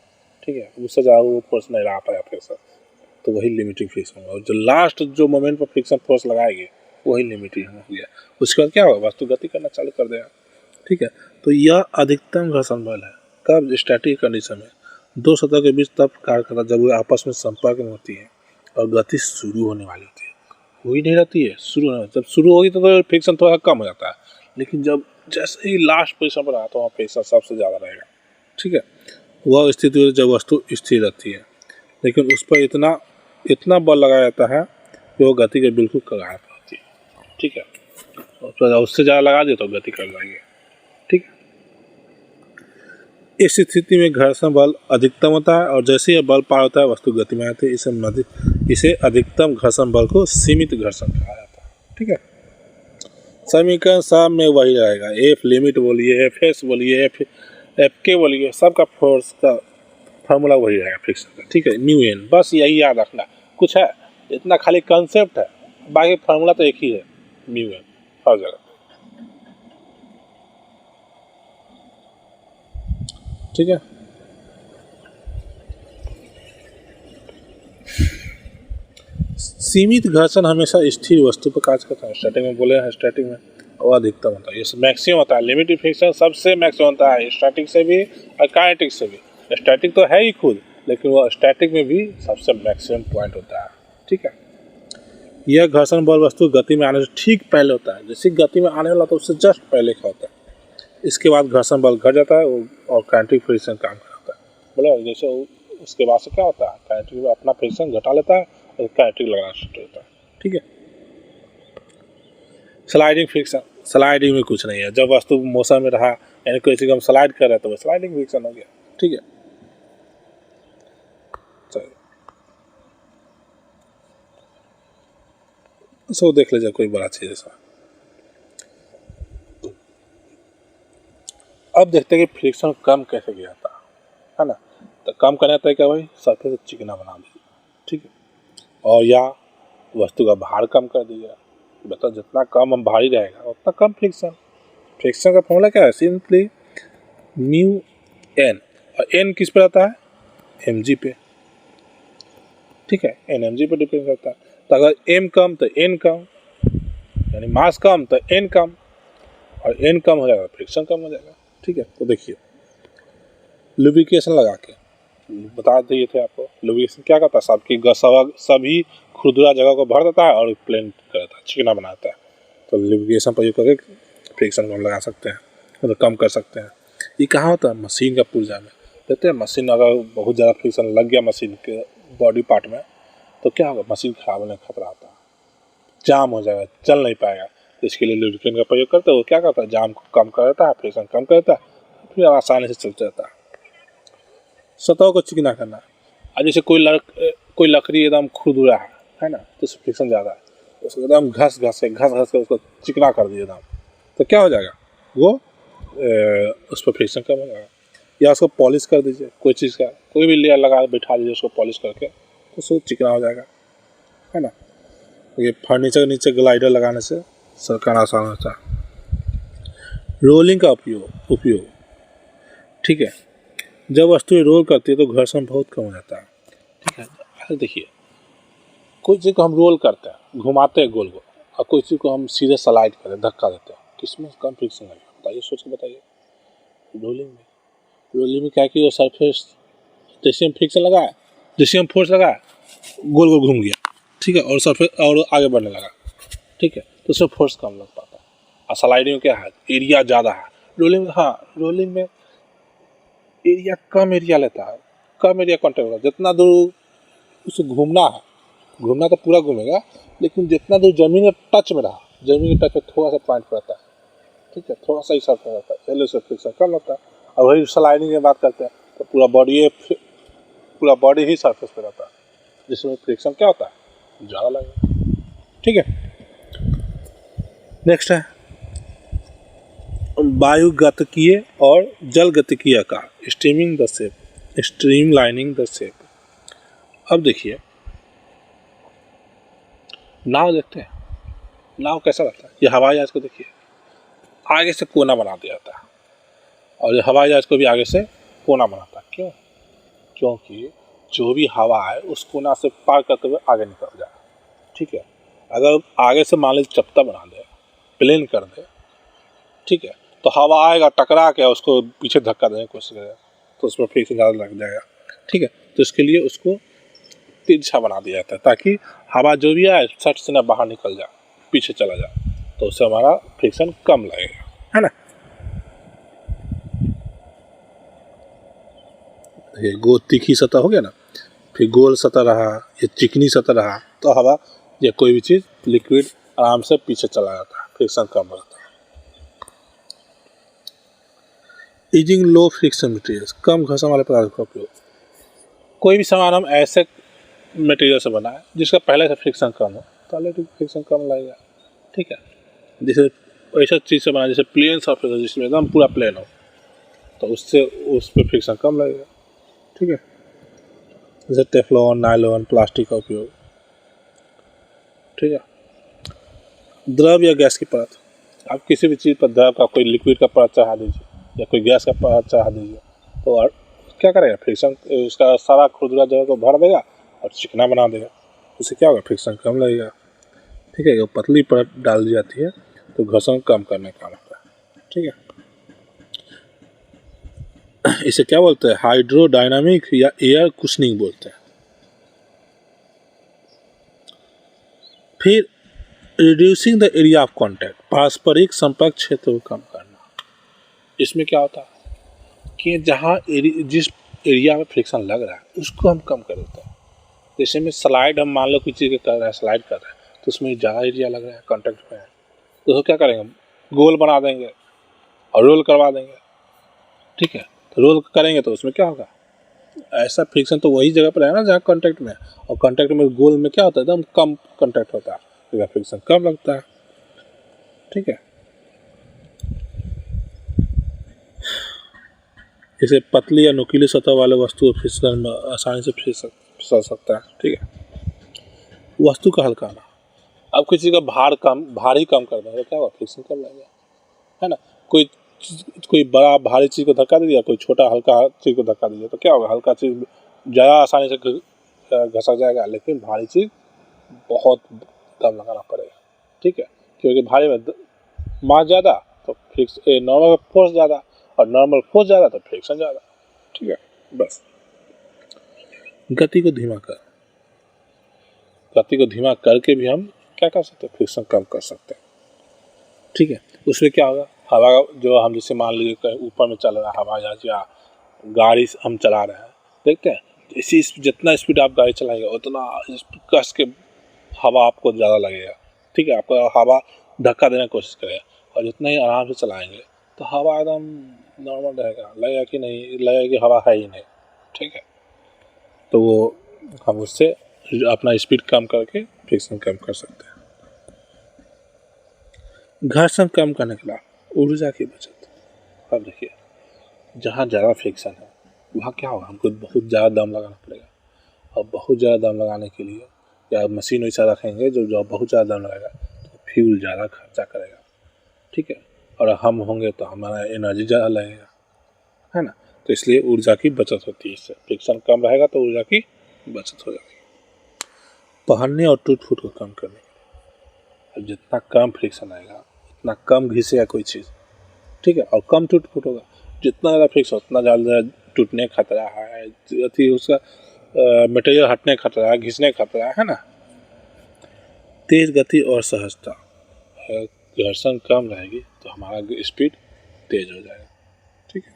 ठीक है, उससे ज़्यादा वो फोर्स नहीं लगा पाया फ्रिक्शन, तो वही लिमिटिंग फ्रिक्शन होगा। और जो लास्ट जो मोमेंट पर फ्रिक्शन फोर्स लगाएंगे वही लिमिटिंग हो गया। उसके बाद क्या होगा, वस्तु गति करना चालू कर देगा, ठीक है। तो यह अधिकतम घर्षण बल है कब, स्टैटिक कंडीशन में दो सतह के बीच तब कार्य करता जब वो आपस में संपर्क में होती है और गति शुरू होने वाली होती है, हुई नहीं रहती है, शुरू होने, जब शुरू होगी तो फ्रिक्शन थोड़ा कम हो जाता है, लेकिन जब जैसे ही लास्ट पोजीशन पर आता है वहाँ फ्रिक्शन सबसे ज़्यादा रहेगा, ठीक है। वह स्थिति जब वस्तु स्थिर रहती है, लेकिन उस पर इतना बल लगाया जाता है कि वो गति के बिल्कुल कगार पर होती है, ठीक है। उससे ज़्यादा लगा दिए तो गति कर जाएंगे, ठीक है। इस स्थिति में घर्षण बल अधिकतम होता है और जैसे यह बल पार होता है वस्तु गति में आती है। इसे अधिकतम घर्षण बल को सीमित घर्षण कहा जाता है, ठीक है। समीकरण सब में वही रहेगा, एफ लिमिट बोलिए, एफ एस बोलिए, एफ के बोलिए, सबका फोर्स का फार्मूला वही रहेगा फ्रिक्शन का, ठीक है, म्यू एन, बस यही याद रखना, कुछ है इतना खाली कंसेप्ट है, बाकी फार्मूला तो एक ही है, म्यू एन हर जगह, ठीक है। सीमित घर्षण हमेशा स्थिर वस्तु पर कार्य करता है, स्टैटिक में बोले हैं, स्टैटिक में वो अधिकतम होता है, ये मैक्सिमम होता है, लिमिटिंग फ्रिक्शन सबसे मैक्सिमम होता है, स्टैटिक से भी और काइनेटिक से भी। स्टैटिक तो है ही खुद, लेकिन वो स्टैटिक में भी सबसे मैक्सिमम पॉइंट होता है, ठीक है। यह घर्षण बल वस्तु गति में आने से ठीक पहले होता है, जैसे गति में आने वाला तो उससे जस्ट पहले का होता है, इसके बाद घर्षण बल घट जाता है और काइनेटिक फ्रिक्शन काम करता है, बोला जैसे उसके बाद से क्या होता है, काइनेटिक अपना फ्रिक्शन घटा लेता है और काइनेटिक लगाना शुरू होता है, ठीक है। स्लाइडिंग फ्रिक्शन, स्लाइडिंग में कुछ नहीं है, जब वस्तु मोशन में रहा यानी कोई चीज़ हम स्लाइड कर रहे हैं तो वो स्लाइडिंग फ्रिक्शन हो गया, ठीक है। चलिए सो देख लीजिए कोई बड़ा चीज़ ऐसा। अब देखते हैं कि फ्रिक्शन कम कैसे किया जाता है ना। तो कम करने का क्या भाई, सरफेस चिकना बना दीजिए, ठीक है, और या वस्तु का भार कम कर दीजिए, बता जितना कम हम भारी रहेगा उतना कम फ्रिक्शन। फ्रिक्शन का फॉर्मूला क्या है, सिंपली म्यू एन, और एन किस पे आता है, एम जी पे, ठीक है, एन एम जी पे डिपेंड करता है। तो अगर एम कम तो एन कम, यानी मास कम तो एन कम, और एन कम हो जाएगा फ्रिक्शन कम हो जाएगा, ठीक है। तो देखिए लुब्रिकेशन लगा के बता दिए थे आपको, लुब्रिकेशन क्या करता है, सबकी सभी खुरदुरा जगह को भर देता है और प्लेन कर देता है, चिकना बनाता है। तो लुब्रिकेशन प्रयोग करके फ्रिक्शन को हम लगा सकते हैं, मतलब कम कर सकते हैं। ये कहाँ होता है, मशीन का पुर्जा में देखते हैं। मशीन अगर बहुत ज़्यादा फ्रिक्शन लग गया मशीन के बॉडी पार्ट में तो क्या होगा, मशीन खराब होने का खतरा आता है, जाम हो जाएगा, चल नहीं पाएगा। तो इसके लिए लुब्रिकेंट का प्रयोग करते हैं, वो क्या करता है, जाम को कम कर देता है, फ्रिक्शन कम कर देता है, फिर आसानी से चल जाता है। सतह को चिकना करना, अब जैसे कोई लकड़ी एकदम खुरदुरा है ना, तो उसमें फ्रिक्शन ज़्यादा है, उसको एकदम घस के उसको चिकना कर दिए एकदम, तो क्या हो जाएगा, वो उस पर फ्रिक्शन कम हो जाएगा। या उसको पॉलिश कर दीजिए, कोई चीज़ का कोई भी लेयर लगा बैठा दीजिए उसको पॉलिश करके, तो उसको चिकना हो जाएगा, है ना। ये फर्नीचर के नीचे ग्लाइडर लगाने से सरकार आसान होता है। रोलिंग का उपयोग, ठीक है, जब वस्तु रोल करती है तो घर्षण बहुत कम हो जाता है, ठीक है। अरे देखिए कोई चीज़ को हम रोल करते हैं, घुमाते हैं गोल को, और कोई चीज़ को हम सीधे स्लाइड करते हैं, धक्का देते हैं, किसमें कम फ्रिक्शन लगेगा बताइए, सोच के बताइए। रोलिंग में क्या कि वो सरफेस जैसे हम फ्रिक्शन लगाए, जैसे हम फोर्स लगाए गोल गोल घूम गया, ठीक है, और सरफेस और आगे बढ़ने लगा, ठीक है, तो उसमें फोर्स कम लग पाता है। और स्लाइडिंग में क्या है, एरिया ज़्यादा है। रोलिंग में एरिया कम एरिया लेता है, कम एरिया कॉन्टेक्ट होगा, जितना दूर उसे घूमना तो पूरा घूमेगा, लेकिन जितना दूर जमीन में टच में रहा, जमीन के टच में थोड़ा सा पॉइंट रहता है, ठीक है, थोड़ा सा ही सरफेस रहता है, पहले से फ्रिक्शन कम लगता है। और वही स्लाइडिंग की बात करते हैं तो पूरा बॉडी पूरा बॉडी ही सरफेस पे रहता है, जिसमें फ्रिक्शन क्या होता है, ज़्यादा लगेगा। ठीक है, नेक्स्ट है वायुगतिकीय और जलगतिकीय का streaming the shape, stream lining the shape. अब देखिए नाव देखते हैं, नाव कैसा रहता है, ये हवाई जहाज को देखिए आगे से कोना बना दिया जाता है, और ये हवाई जहाज को भी आगे से कोना बनाता है। क्यों? क्योंकि जो भी हवा है उस कोना से पार करते हुए आगे निकल जाए। ठीक है, अगर आगे से मान लीजिए चपटा बना दे, प्लेन कर दे, ठीक है, तो हवा आएगा टकरा के उसको पीछे धक्का देने की कोशिश करेगा, तो उसमें फ्रिक्शन ज़्यादा लग जाएगा। ठीक है, तो इसके लिए उसको तिरछा बना दिया जाता है ताकि हवा जो भी आए सट से ना बाहर निकल जाए, पीछे चला जाए, तो उससे हमारा फ्रिक्शन कम लगेगा, है ना। ये गोल तीखी सतह हो गया ना, फिर गोल सतह रहा, ये चिकनी सतह रहा, तो हवा या कोई भी चीज़ लिक्विड आराम से पीछे चला जाता है, फ्रिक्शन कम रहता है। यूजिंग लो फ्रिक्शन मटेरियल्स, कम घर्षण वाले पदार्थ का उपयोग। कोई भी सामान हम ऐसे मटेरियल से बना है जिसका पहले से फ्रिक्शन कम हो, तो ऑलरेडी फ्रिक्शन कम लगेगा। ठीक है, जैसे ऐसा चीज़ से बना जैसे प्लेन सरफेस हो, जिसमें एकदम पूरा प्लेन हो, तो उससे उस पर फ्रिक्शन कम लगेगा। ठीक है, जैसे टेफ्लॉन, नायलॉन, प्लास्टिक का उपयोग। ठीक है, द्रव या गैस की परत, आप किसी भी चीज़ पर द्रव का कोई लिक्विड का परत चढ़ा दीजिए या कोई गैस का परत चढ़ा दीजिए, तो क्या करेगा, फ्रिक्शन उसका सारा खुरदुरा जगह को भर देगा और चिकना बना देगा, उससे क्या होगा, फ्रिक्शन कम लगेगा। ठीक है, पतली परत डाल दी जाती है तो घर्षण कम करने का काम होता है। ठीक है, इसे क्या बोलते हैं, हाइड्रोडायनामिक या एयर कुशनिंग बोलते हैं। फिर reducing the area of contact, पारस्परिक संपर्क क्षेत्र को कम करना। इसमें क्या होता है कि जहाँ जिस एरिया में फ्रिक्शन लग रहा है उसको हम कम कर देते हैं। जैसे में स्लाइड हम मान लो किसी चीज़ कर रहे हैं, स्लाइड कर रहे हैं, तो उसमें ज़्यादा एरिया लग रहा है, कॉन्टैक्ट पे है, तो उसको क्या करेंगे, गोल बना देंगे और रोल करवा देंगे। ठीक है, तो रोल करेंगे तो उसमें क्या होगा, ऐसा फ्रिक्शन तो वही जगह पर है ना जहाँ कॉन्टैक्ट में, और कॉन्टैक्ट में गोल में क्या होता है, एकदम कम कॉन्टैक्ट होता है, तो फ्रिक्शन कम लगता है। ठीक है, जैसे पतली या नुकीली सतह वाले वस्तु फिसल में आसानी से फिसल सकता है। ठीक है, वस्तु का हल्का आना, अब किसी का भारी कम कर देंगे, क्या होगा, फ्रिक्शन कम लगेगा, है ना। कोई बड़ा भारी चीज़ को धक्का दे दिया, कोई छोटा हल्का चीज़ को धक्का दिया, तो क्या होगा, हल्का चीज़ ज़्यादा आसानी से घसक जाएगा, लेकिन भारी चीज़ बहुत दम लगाना पड़ेगा। ठीक है, क्योंकि भारी में मास ज़्यादा तो नॉर्मल फोर्स ज़्यादा, और नॉर्मल फोर्स ज़्यादा तो फ्रिक्शन ज़्यादा। ठीक है, बस। गति को धीमा करके भी हम क्या कर सकते हैं, फ्रिक्शन कम कर सकते हैं। ठीक है, उसमें क्या होगा, हवा जो हम जैसे मान लीजिए कहीं ऊपर में चल रहा है हवाई जहाज या गाड़ी हम चला रहे हैं, देखते हैं इसी जितना स्पीड आप गाड़ी चलाएंगे उतना कस के हवा आपको ज़्यादा लगेगा। ठीक है, आपको हवा धक्का देने की कोशिश करेगा, और जितना ही आराम से चलाएंगे तो हवा एकदम नॉर्मल रहेगा, लगेगा कि नहीं, लगेगा कि हवा है ही नहीं। ठीक है, तो वो हम उससे अपना स्पीड कम करके फ्रिक्शन कम कर सकते हैं। घर्षण कम करने के लिए ऊर्जा की बचत। अब देखिए, जहाँ ज़्यादा फ्रिक्शन है वहाँ क्या होगा, हमको बहुत ज़्यादा दम लगाना पड़ेगा, और बहुत ज़्यादा दम लगाने के लिए या मशीन वैसा रखेंगे जो बहुत ज़्यादा दम लगाएगा तो फ्यूल ज़्यादा खर्चा करेगा। ठीक है, और हम होंगे तो हमारा एनर्जी ज़्यादा लगेगा, है ना। तो इसलिए ऊर्जा की बचत होती है, इससे फ्रिक्शन कम रहेगा तो ऊर्जा की बचत हो जाएगी। पहनने और टूट फूट को कम करने के लिए, जितना कम फ्रिक्शन आएगा उतना कम घिसेगा कोई चीज़। ठीक है, और कम टूट फूट होगा, जितना ज़्यादा फिक्स उतना ज़्यादा टूटने का खतरा है, अति उसका मटेरियल हटने का खतरा है, घिसने का खतरा है ना। तेज गति और सहजता, घर्षण कम रहेगी तो हमारा स्पीड तेज हो जाएगा। ठीक है,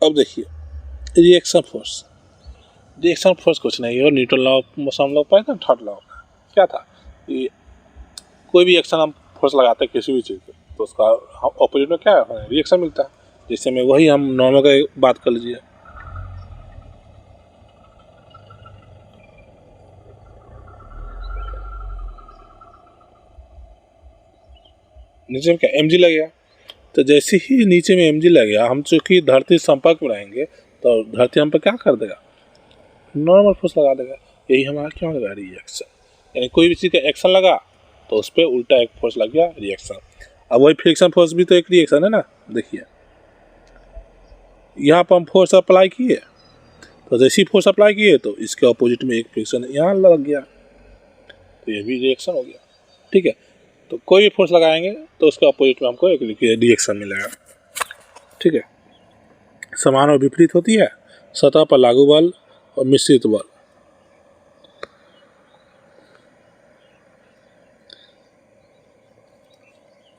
अब देखिए रिएक्शन फोर्स कुछ नहीं है, न्यूटन लॉ हम लोग पढ़े ना, थर्ड लॉ क्या था, कोई भी एक्शन हम फोर्स लगाते हैं किसी भी चीज़ पे, तो उसका ऑपोजिट में क्या है, रिएक्शन मिलता है। जैसे में वही हम नॉर्मल का बात कर लीजिए, नीचे में क्या mg लग गया, तो जैसे ही नीचे में mg लग गया, हम चूंकि धरती संपर्क में रहेंगे तो धरती हम पर क्या कर देगा, नॉर्मल फोर्स लगा देगा। यही हमारा क्या होगा, रिएक्शन। यानी कोई भी चीज़ का एक्शन लगा तो उस पर उल्टा एक फोर्स लग गया, रिएक्शन। अब वही फ्रिक्शन फोर्स भी तो एक रिएक्शन है ना। देखिए यहाँ पर हम फोर्स अप्लाई किए, तो जैसी फोर्स अप्लाई किए तो इसके अपोजिट में एक फ्रिक्शन यहाँ लग गया, तो ये भी रिएक्शन हो गया। ठीक है, तो कोई भी फोर्स लगाएंगे तो उसके अपोजिट में हमको एक रिएक्शन मिलेगा। ठीक है, समान और विपरीत होती है सतह पर लागू बल और मिश्रित बल।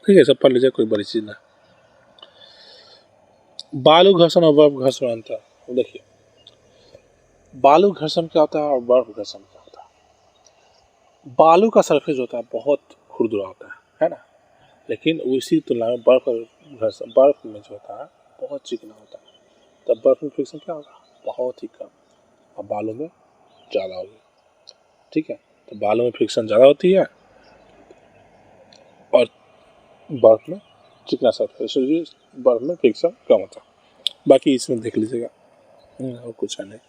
ठीक है, सब पढ़ लीजिए, कोई बड़ी चीज ना। बालू घर्षण और बर्फ घर्षण अंतर। देखिए बालू घर्षण क्या होता है और बर्फ घर्षण क्या होता है। बालू का सरफेस होता है बहुत खुरदुरा होता है ना, लेकिन उसी तुलना में बर्फ घर्षण, बर्फ में जो होता है बहुत चिकना होता है। तब बर्फ में फ्रिक्शन क्या होगा, बहुत ही कम, और बालू में ज़्यादा होगी। ठीक है, तो बालू में फ्रिक्शन ज़्यादा होती है और बर्फ में चिकना सरफेस, बर्फ में फ्रिक्शन कम होता है। बाकी इसमें देख लीजिएगा, और कुछ है नहीं।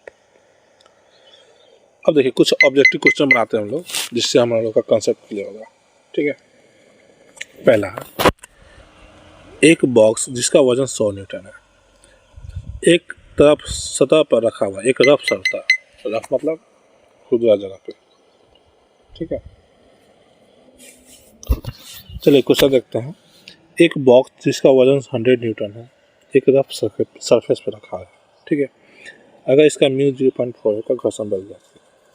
अब देखिए कुछ ऑब्जेक्टिव क्वेश्चन बनाते हैं हम लोग, जिससे हम लोग का कंसेप्ट क्लियर होगा। ठीक है, पहला, एक बॉक्स जिसका वजन 100 न्यूटन है, एक तरफ सतह पर रखा हुआ, एक रफ सतह, रफ मतलब खुदरा जगह पे। ठीक है, चलिए क्वेश्चन देखते हैं। एक बॉक्स जिसका वजन 100 न्यूटन है, एक रफ सरफेस पर रखा है। ठीक है, अगर इसका म्यू 0.4 है, का घर्षण बल जाए,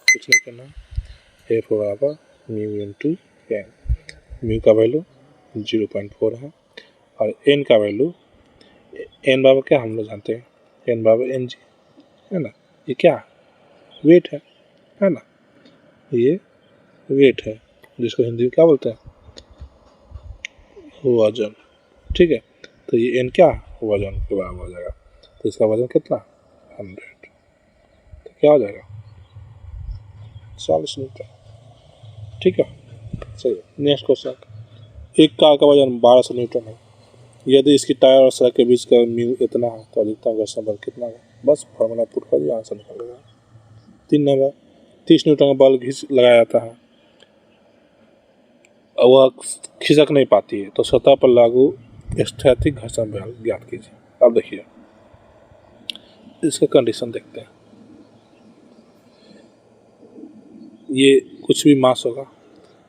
कुछ नहीं करना, F बराबर म्यू इंटू एन। म्यू का वैल्यू 0.4 है और एन का वैल्यू, एन बराबर क्या हम लोग जानते हैं, एन बराबर एन जी है ना। ये क्या वेट है ना, ये वेट है, जिसको हिंदी में क्या बोलते हैं, वजन। ठीक है, तो ये एन क्या वजन के बराबर हो जाएगा, तो इसका वजन कितना 100, तो क्या हो जाएगा 40 न्यूटन। ठीक है, चलिए नेक्स्ट क्वेश्चन। एक कार का वजन 1200 न्यूटन है, यदि इसकी टायर और सड़क के बीच का म्यू इतना है तो अधिकतम घर्षण बल कितना है। बस फॉर्मूला पुट कर दिया, आंसर निकल गया। 3 नंबर, 30 न्यूटन का बल घिस लगाया जाता है, वह खिसक नहीं पाती है, तो सतह पर लागू स्थैतिक घर्षण बल ज्ञात कीजिए। अब देखिए इसका कंडीशन देखते हैं। ये कुछ भी मास होगा,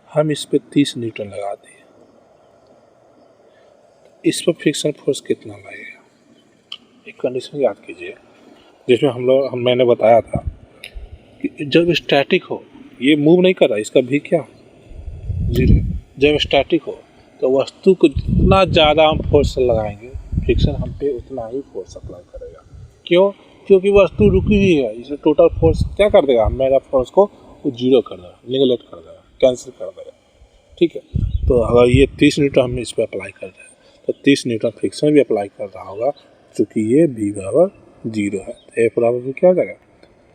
हम इस पे 30 न्यूटन लगा दिए, इस पर फ्रिक्शन फोर्स कितना लगेगा, एक कंडीशन याद कीजिए, जिसमें मैंने बताया था कि जब स्टैटिक हो, ये मूव नहीं कर रहा, इसका भी क्या 0। जब स्टैटिक हो तो वस्तु को जितना ज़्यादा हम फोर्स लगाएंगे, फ्रिक्शन हम पे उतना ही फोर्स अप्लाई करेगा। क्यों, क्योंकि वस्तु रुकी हुई है, इसे टोटल फोर्स क्या कर देगा, मेरा फोर्स को 0 कर देगा, निगलेक्ट कर देगा, कैंसिल कर देगा। ठीक है, तो अगर ये 30 न्यूटन हमने इस पर अप्लाई कर रहे हैं, तो 30 न्यूटन फ्रिक्शन भी अप्लाई कर रहा होगा, क्योंकि ये भी बराबर 0 है, तो F बराबर भी क्या हो जाएगा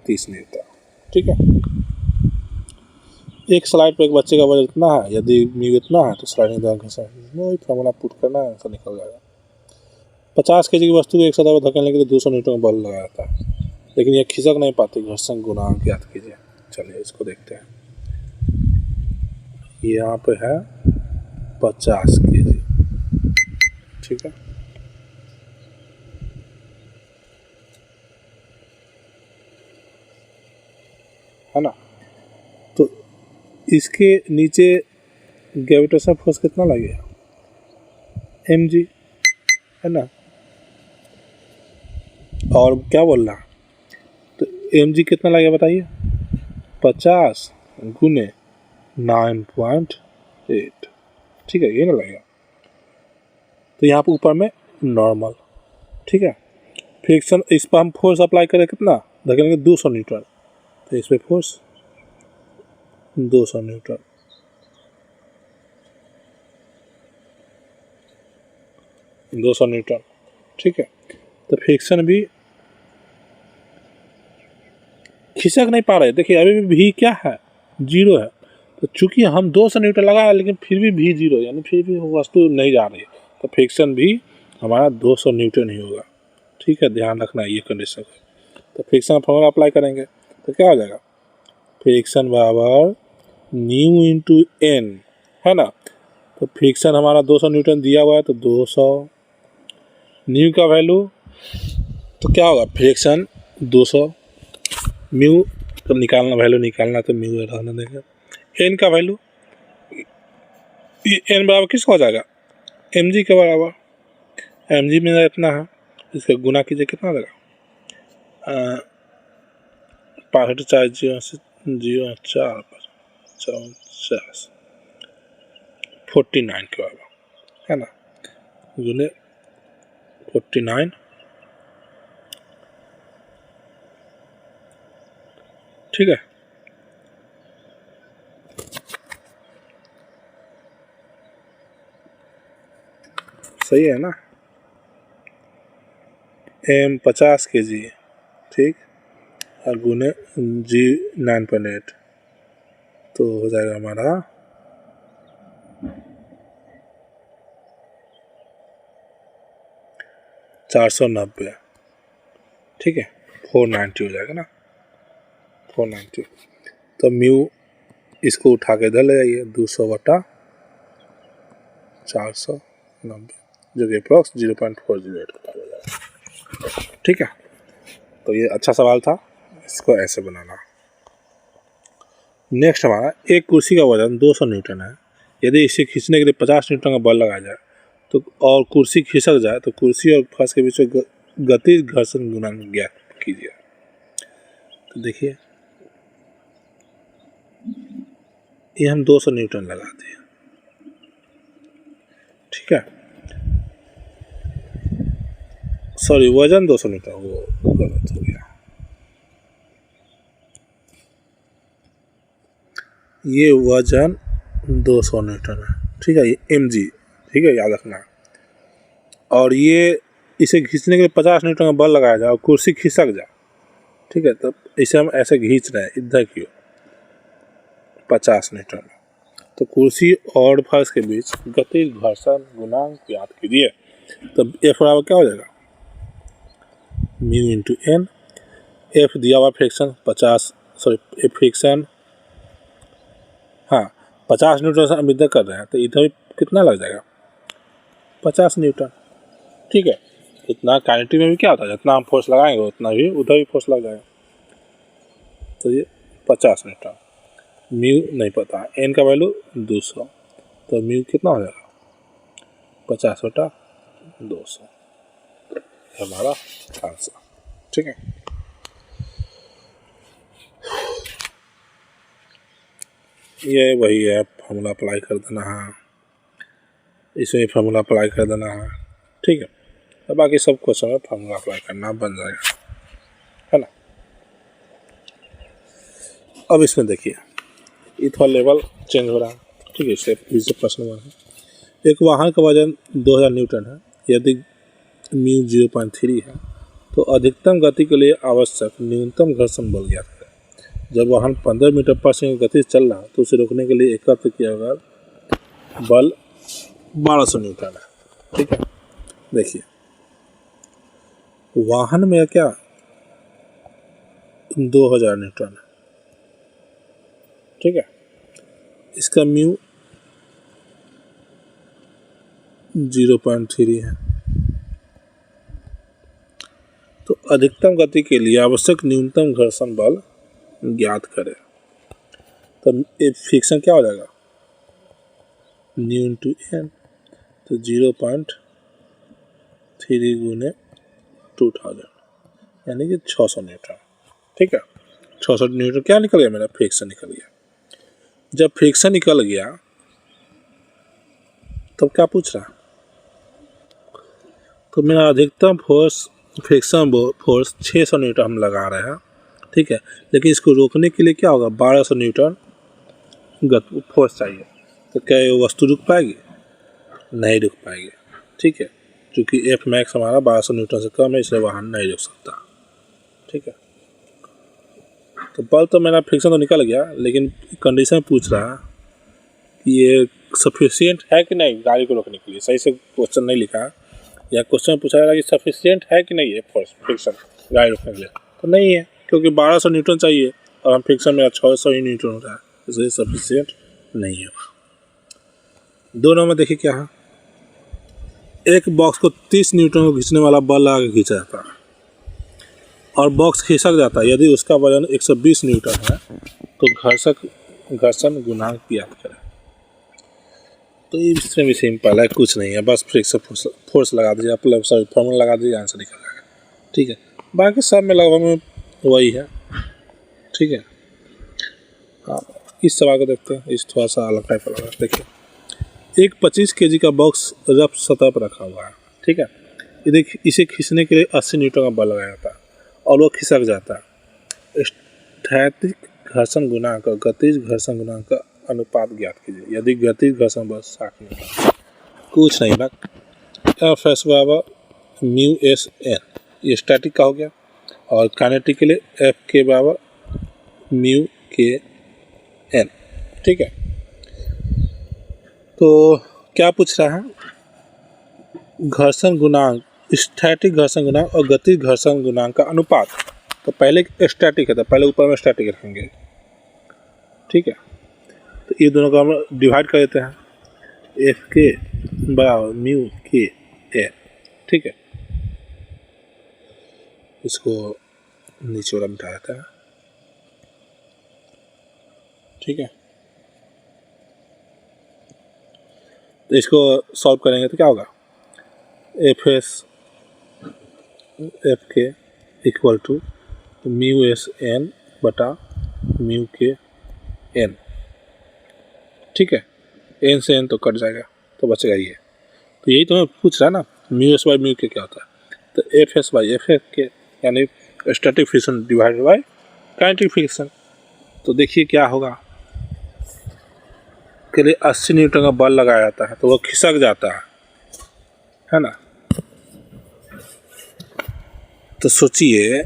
30 न्यूटन। ठीक है, एक स्लाइड पर एक बच्चे का वजन इतना है, यदि म्यू इतना है तो स्लाइडिंग दर घर्षण, वही फॉर्मूला पुट करना है, आंसर निकल जाएगा। 50 kg की वस्तु को एक सतह पर धकेलने के लिए 200 न्यूटन बल लगाया जाता है, लेकिन यह खिसक नहीं पाती, घर्षण गुणांक ज्ञात कीजिए। चलिए इसको देखते हैं। यहाँ पे है 50 kg। ठीक है ना, तो इसके नीचे ग्रेविटेशनल फोर्स कितना लगेगा, mg है ना, और क्या बोल रहा, तो mg कितना लगेगा बताइए, 50 गुने 9.8। ठीक है, ये ना लगेगा, तो यहाँ पर ऊपर में नॉर्मल। ठीक है, फ्रिक्शन, इस पर हम फोर्स अप्लाई करें कितना, धकेलेंगे 200 न्यूटन, तो इस पर फोर्स 200 न्यूटन। 200 न्यूटन, ठीक है। तो फ्रिक्शन भी खिसक नहीं पा रहे, देखिए अभी भी भी क्या है, 0 है। तो चूंकि हम 200 न्यूटन लगा रहे लेकिन फिर भी 0, यानी फिर भी वस्तु नहीं जा रही है, तो फ्रिक्शन भी हमारा 200 न्यूटन ही होगा, ठीक है। ध्यान रखना ये कंडीशन है। तो फ्रिक्शन फॉर्मूला अप्लाई करेंगे तो क्या हो जाएगा, फ्रिक्शन बराबर न्यू इंटू एन, है ना। तो फ्रिक्शन हमारा 200 न्यूटन दिया हुआ है, तो 200 न्यू का वैल्यू तो क्या होगा, फ्रिक्शन 200, म्यू तो निकालना, वैल्यू निकालना तो म्यू रहना देगा। एन का वैल्यू, एन बराबर किसका हो जाएगा, एम जी के बराबर। एम जी में इतना है, इसका गुना कीजिए, कितना हो जाएगा, 65 4 0 से 0 4 49 49 के बराबर, है ना, गुने 49, ठीक है। सही है ना, एम 50 kg, ठीक, और गुने जी 9.8, तो हो जाएगा हमारा 490, ठीक है। 490 हो जाएगा ना, 490। तो म्यू इसको उठा के इधर ले जाइए, 200/490, जो कि अप्रॉक्स 0.408 हो जाएगा, ठीक है। तो ये अच्छा सवाल था, इसको ऐसे बनाना। नेक्स्ट हमारा, एक कुर्सी का वजन 200 न्यूटन है, यदि इसे खींचने के लिए 50 न्यूटन का बल लगाया जाए तो और कुर्सी खिसक जाए तो कुर्सी और फर्श के बीच में गति घर्षण गुणांक ज्ञात कीजिए। तो देखिए ये हम 200 न्यूटन लगाते हैं, ठीक है, सॉरी वजन 200 न्यूटन, वो गलत हो गया, ये वजन 200 न्यूटन है, ठीक है, ये mg, ठीक है, याद रखना। और ये इसे खींचने के लिए 50 न्यूटन का बल लगाया जाए और कुर्सी खिसक जाए, ठीक है, तो इसे हम ऐसे खींच रहे हैं इधर की 50 न्यूटन, तो कुर्सी और फर्श के बीच गति घर्षण गुणांक ज्ञात कीजिए। तो एफ बराबर क्या हो जाएगा, म्यू इंटू एन, एफ दिया हुआ फ्रिक्शन 50, सॉरी फ्रिक्शन, हाँ 50 न्यूटन से हम इधर कर रहे हैं, तो इधर कितना लग जाएगा, 50 न्यूटन, ठीक है। इतना काइनेटिक में भी क्या होता है, जितना हम फोर्स लगाएंगे उतना भी उधर भी फोर्स लग जाएगा, तो ये 50 न्यूटन। म्यू नहीं पता है, एन का वैल्यू 200, तो म्यू कितना हो जाएगा, 50/200 हमारा आंसर, ठीक है। ये वही है, फार्मूला अप्लाई कर देना है, इसमें फार्मूला अप्लाई कर देना है, ठीक है। तो बाकी सब क्वेश्चन में फार्मूला अप्लाई करना बन जाएगा, है ना। अब इसमें देखिए ये थोड़ा लेवल चेंज हो रहा है, ठीक है, इससे प्रश्न है, एक वाहन का वजन 2000 न्यूटन है, यदि म्यू 0.3 है तो अधिकतम गति के लिए आवश्यक न्यूनतम घर्षण बल ज्ञात करें। जब वाहन 15 मीटर पर सेकंड गति से चल रहा है तो उसे रोकने के लिए एकत्र किया गया बल 1200 न्यूटन है, ठीक है। देखिए वाहन में क्या 2000 न्यूटन है, ठीक है, इसका म्यू 0.3 है, तो अधिकतम गति के लिए आवश्यक न्यूनतम घर्षण बल ज्ञात करें। तो फ्रिक्शन क्या हो जाएगा, न्यू इंटू एन, तो 0.3 गुने 2000 यानी कि 600 न्यूटन, ठीक है। 600 न्यूटन क्या निकल गया, मेरा फ्रिक्शन निकल गया। जब फ्रिक्शन निकल गया तब क्या पूछ रहा, तो मेरा अधिकतम फोर्स फ्रिक्शन फोर्स 600 न्यूटन हम लगा रहे हैं, ठीक है, लेकिन इसको रोकने के लिए क्या होगा, 1200 न्यूटन फोर्स चाहिए। तो क्या ये वस्तु रुक पाएगी, नहीं रुक पाएगी, ठीक है। क्योंकि एफ मैक्स हमारा 1200 न्यूटन से कम है, इसलिए वाहन नहीं रुक सकता। ठीक है, तो बल तो मेरा फ्रिक्शन तो निकल गया, लेकिन कंडीशन पूछ रहा कि ये सफिशिएंट है कि नहीं गाड़ी को रोकने के लिए। सही से क्वेश्चन नहीं लिखा, या क्वेश्चन पूछा जा रहा है कि सफिशिएंट है कि नहीं है फोर्स फ्रिक्शन गाड़ी रोकने के लिए, तो नहीं है, क्योंकि 1200 न्यूटन चाहिए और हम फ्रिक्शन मेरा 600 ही न्यूटन हो रहा है, इसलिए सफिशिएंट नहीं है। दोनों में देखिए क्या है, एक बॉक्स को 30 न्यूटन को खींचने वाला बल लगा के खींचा जाता है और बॉक्स खिसक जाता है। यदि उसका वजन 120 न्यूटन है तो घर्षण गुणांक ज्ञात करें। तो इसमें भी सिंपल है, कुछ नहीं है, बस फ्रिक्शन फोर्स लगा दीजिए, मतलब सॉरी फॉर्मूला लगा दीजिए, आंसर निकल जाएगा। ठीक है, बाकी सब में लगभग में वही है। ठीक है, हाँ, इस सवाल को देखते हैं, इस थोड़ा सा अलग टाइप का। देखिए, एक 25 kg का बॉक्स रफ सतह पर रखा हुआ है। ठीक है, इसे खींचने के लिए 80 न्यूटन का बल लगाया जाता है और वो खिसक जाता है। स्थैतिक घर्षण गुणांक और गतिज घर्षण गुणांक का अनुपात ज्ञात कीजिए। यदि गतिज घर्षण बल 60 न्यूटन, कुछ नहीं ना, एफ एस बराबर म्यू एस एन, ये स्टैटिक का हो गया, और काइनेटिक के लिए एफ के बराबर म्यू के एन। ठीक है, तो क्या पूछ रहा है, घर्षण गुणांक, स्टैटिक घर्षण गुणांक और गतिज घर्षण गुणांक का अनुपात। तो पहले स्टैटिक है तो पहले ऊपर में स्टैटिक रखेंगे। ठीक है, तो ये दोनों को हम डिवाइड कर देते हैं, एफ के बराबर म्यू के ए। ठीक है, इसको नीचे वाला मिटा देता है। ठीक है, तो इसको सॉल्व करेंगे तो क्या होगा, एफ के equal to mu S N बटा म्यू के एन। ठीक है, एन से एन तो कट जाएगा तो बचेगा ये। तो यही तो मैं पूछ रहा ना, म्यू एस बाई म्यू के क्या होता है, तो एफ एस बाई एफ के यानी static friction divided by kinetic friction. तो देखिए क्या होगा, के लिए 80 न्यूटन का बल लगाया जाता है तो वो खिसक जाता है ना। तो सोचिए,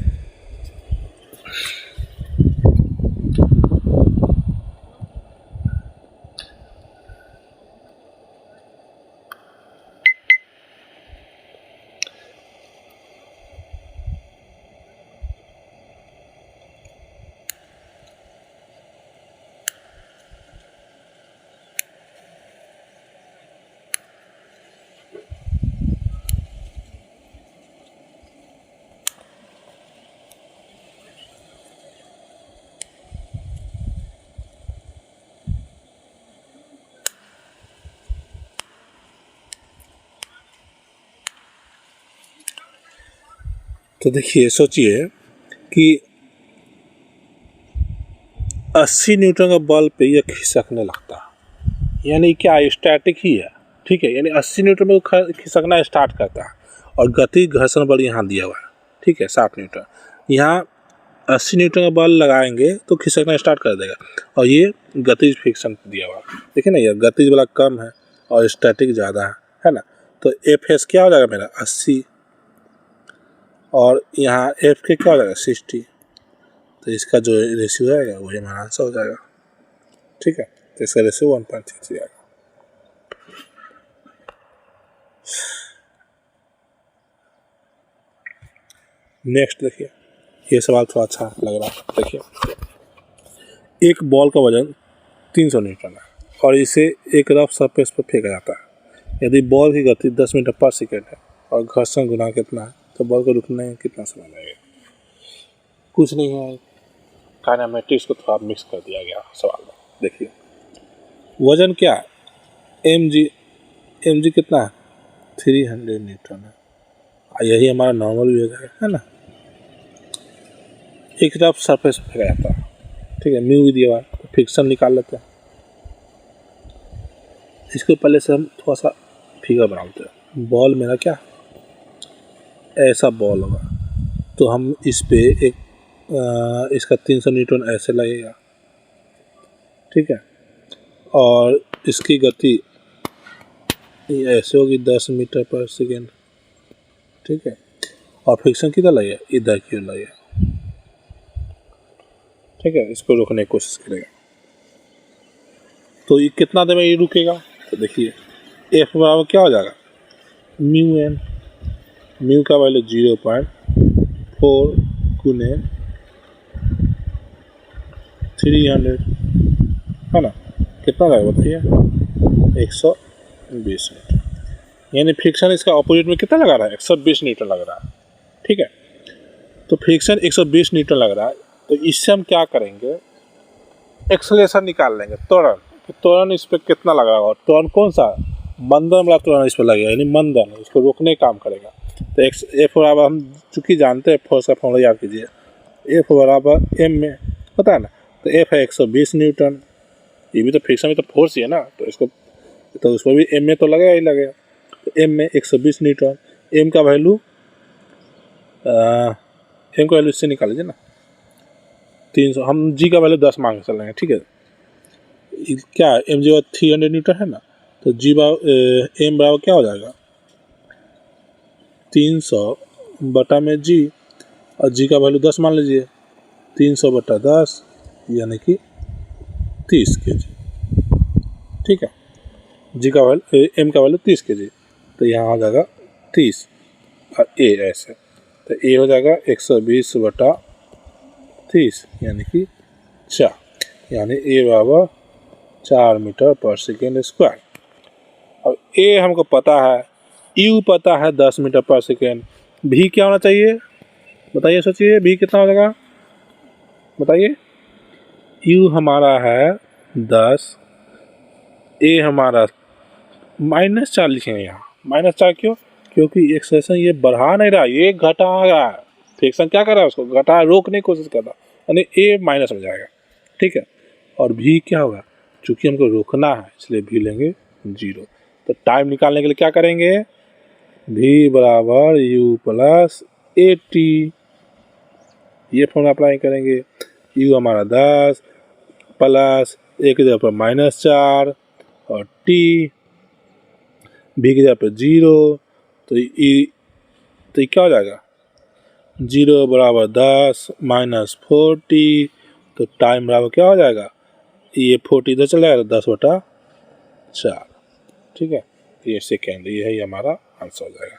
तो देखिए सोचिए कि 80 न्यूटन का बल पे ये खिसकने लगता है, यानी क्या स्टैटिक ही है। ठीक है, यानी 80 न्यूटन में खिसकना स्टार्ट करता है और गति घर्षण बल यहाँ दिया हुआ है। ठीक है, 60 न्यूटन, यहाँ 80 न्यूटन का बल लगाएंगे तो खिसकना स्टार्ट कर देगा, और ये गतिज फ्रिक्शन दिया हुआ है। देखिए ना, ये गतिज वाला कम है और स्टैटिक ज़्यादा है ना। तो एफ एस क्या हो जाएगा मेरा 80, और यहाँ एफ के क्या हो जाएगा 60। तो इसका जो रेशियो आएगा वही हमारा आंसर हो जाएगा। ठीक है, तो इसका रेशियो 1.33 आएगा। नेक्स्ट देखिए, ये सवाल थोड़ा अच्छा लग रहा है। देखिए, एक बॉल का वजन 300 न्यूटन है और इसे एक रफ सरफेस पर फेंका जाता है। यदि बॉल की गति 10 मीटर पर सेकेंड है और घर्षण गुणांक कितना है, तो बॉल को रुकने में कितना समय लगेगा। कुछ नहीं है, काइनेमेटिक्स को थोड़ा मिक्स कर दिया गया सवाल में। देखिए, वजन क्या है, एम जी कितना है 300 न्यूटन है, यही हमारा नॉर्मल भी है ना। एक रफ सरफेस पे फेंका जाता है। ठीक है, म्यू भी दिया हुआ है, तो फ्रिक्शन निकाल लेते हैं। इसको पहले से हम थोड़ा सा फिगर बनाते हैं। बॉल मेरा क्या ऐसा बॉल होगा, तो हम इस पे एक इसका 300 न्यूटन ऐसे लगेगा। ठीक है, और इसकी गति ऐसे होगी 10 मीटर पर सेकेंड। ठीक है, और फ्रिक्शन किधर लगे, इधर की ओर लगे, ठीक है। इसको रोकने की कोशिश करेगा तो ये कितना देर में ये रुकेगा, तो देखिए एफ बराबर क्या हो जाएगा, म्यू एन, म्यू का वैल्यू 0.4 गुने 300 है ना, कितना रहेगा बताइए, 120 न्यूटन। यानी फ्रिक्शन इसका ऑपोजिट में कितना लगा रहा है, 120 न्यूटन लग रहा है, ठीक है। तो फ्रिक्शन 120 न्यूटन लग रहा है, तो इससे हम क्या करेंगे, एक्सेलरेशन निकाल लेंगे, त्वरण, त्वरण इस पर कितना लगा होगा, त्वरण कौन सा, मंदन वाला त्वरण इस पर लगेगा, यानी मंदन इसको रोकने का काम करेगा। तो एफ बराबर हम चूँकि जानते हैं, फोर्स का फॉर्मूला याद कीजिए, एफ बराबर एम में पता है ना, तो एफ है 120 न्यूटन, ये भी तो फ्रिक्शन में तो फोर्स ही है ना, तो इसको तो उसमें भी एम में तो लगेगा ही लगेगा, तो एम में 120 न्यूटन, एम का वैल्यू इससे निकाल लीजिए ना, 300, हम जी का वैल्यू 10 मांग चल रहे हैं, ठीक है। क्या एम जी 300 न्यूटन है ना, तो जी एम बराबर क्या हो जाएगा, 300 बटा में जी, और जी का वैल्यू 10 मान लीजिए, 300 बटा 10 यानी कि 30 kg, ठीक है। जी का वैल्यू, एम का वैल्यू 30 kg, तो यहाँ आ जाएगा 30 और ए ऐसे, तो ए हो जाएगा 120 बटा 30 यानी कि 4, यानी ए बराबर 4 मीटर पर सेकेंड स्क्वायर। अब ए हमको पता है, यू पता है 10 मीटर पर सेकेंड, भी क्या होना चाहिए बताइए, सोचिए भी कितना हो जाएगा बताइए, यू हमारा है 10, ए हमारा -4 लिखेंगे, यहाँ -4 क्यों, क्योंकि एक्सेलेरेशन ये बढ़ा नहीं रहा, ये घटा रहा है, फ्रिक्शन क्या कर रहा है, उसको घटा रोकने की कोशिश कर रहा है, यानी ए माइनस हो जाएगा, ठीक है। और भी क्या होगा, चूंकि हमको रोकना है इसलिए भी लेंगे 0। तो टाइम निकालने के लिए क्या करेंगे, भी बराबर यू प्लस ए टी, ये फॉर्मूला अप्लाई करेंगे, यू हमारा 10 प्लस ए की जगह पर -4 और टी भी की जगह पर 0, तो ये क्या हो जाएगा, 0 बराबर 10 -40, तो टाइम बराबर क्या हो जाएगा, ये 40 इधर चला जाएगा, 10 बटा 4, ठीक है। ये सेकेंड, ये है हमारा आंसर हो जाएगा,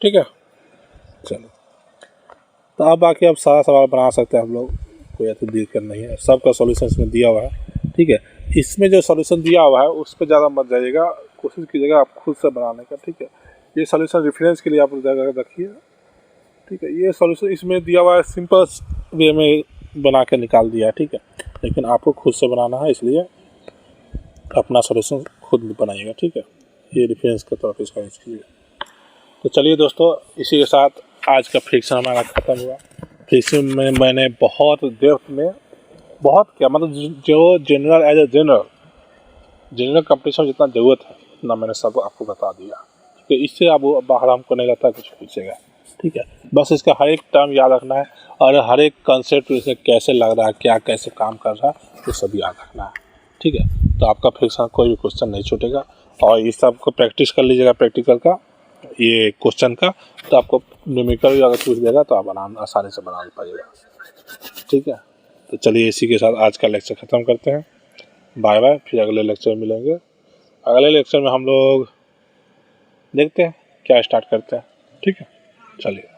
ठीक है। चलो, तो अब बाकी आप सारा सवाल बना सकते हैं हम लोग, कोई ऐसी दिक्कत नहीं है, सबका सॉल्यूशन इसमें दिया हुआ है, ठीक है। इसमें जो सॉल्यूशन दिया हुआ है उस पर ज़्यादा मत जाइएगा, कोशिश कीजिएगा आप खुद से बनाने का, ठीक है। ये सॉल्यूशन रेफरेंस के लिए आप जगह रखिए, ठीक है। ये सॉल्यूशन इसमें दिया हुआ है, सिंपल वे में बना के निकाल दिया है, ठीक है, लेकिन आपको खुद से बनाना है, इसलिए अपना सॉल्यूशन खुद बनाइएगा, ठीक है। ये रेफरेंस के तौर पर इसका यूज़ कीजिए। तो चलिए दोस्तों, इसी के साथ आज का फ्रिक्शन हमारा ख़त्म हुआ। फ्रिक्शन में मैंने बहुत डेप्थ में, बहुत क्या मतलब, जो general as a general competition जितना ज़रूरत है ना, मैंने सब आपको बता दिया, ठीक है। इससे अब बाहर हमको नहीं लगता कुछ पूछेगा, ठीक है। बस इसका हर एक टर्म याद रखना है, और हर एक कंसेप्ट इसे कैसे लग रहा है, क्या कैसे काम कर रहा है, ये सब याद रखना है, ठीक है। तो आपका फ्रिक्शन कोई भी क्वेश्चन नहीं छूटेगा, और इस सब को प्रैक्टिस कर लीजिएगा, प्रैक्टिकल का ये क्वेश्चन का, तो आपको न्यूमेरिकल भी अगर पूछ देगा तो आप आसानी से बना पाइएगा, ठीक है। तो चलिए, इसी के साथ आज का लेक्चर ख़त्म करते हैं, बाय बाय, फिर अगले लेक्चर में मिलेंगे। अगले लेक्चर में हम लोग देखते हैं क्या स्टार्ट करते हैं, ठीक है, चलिए।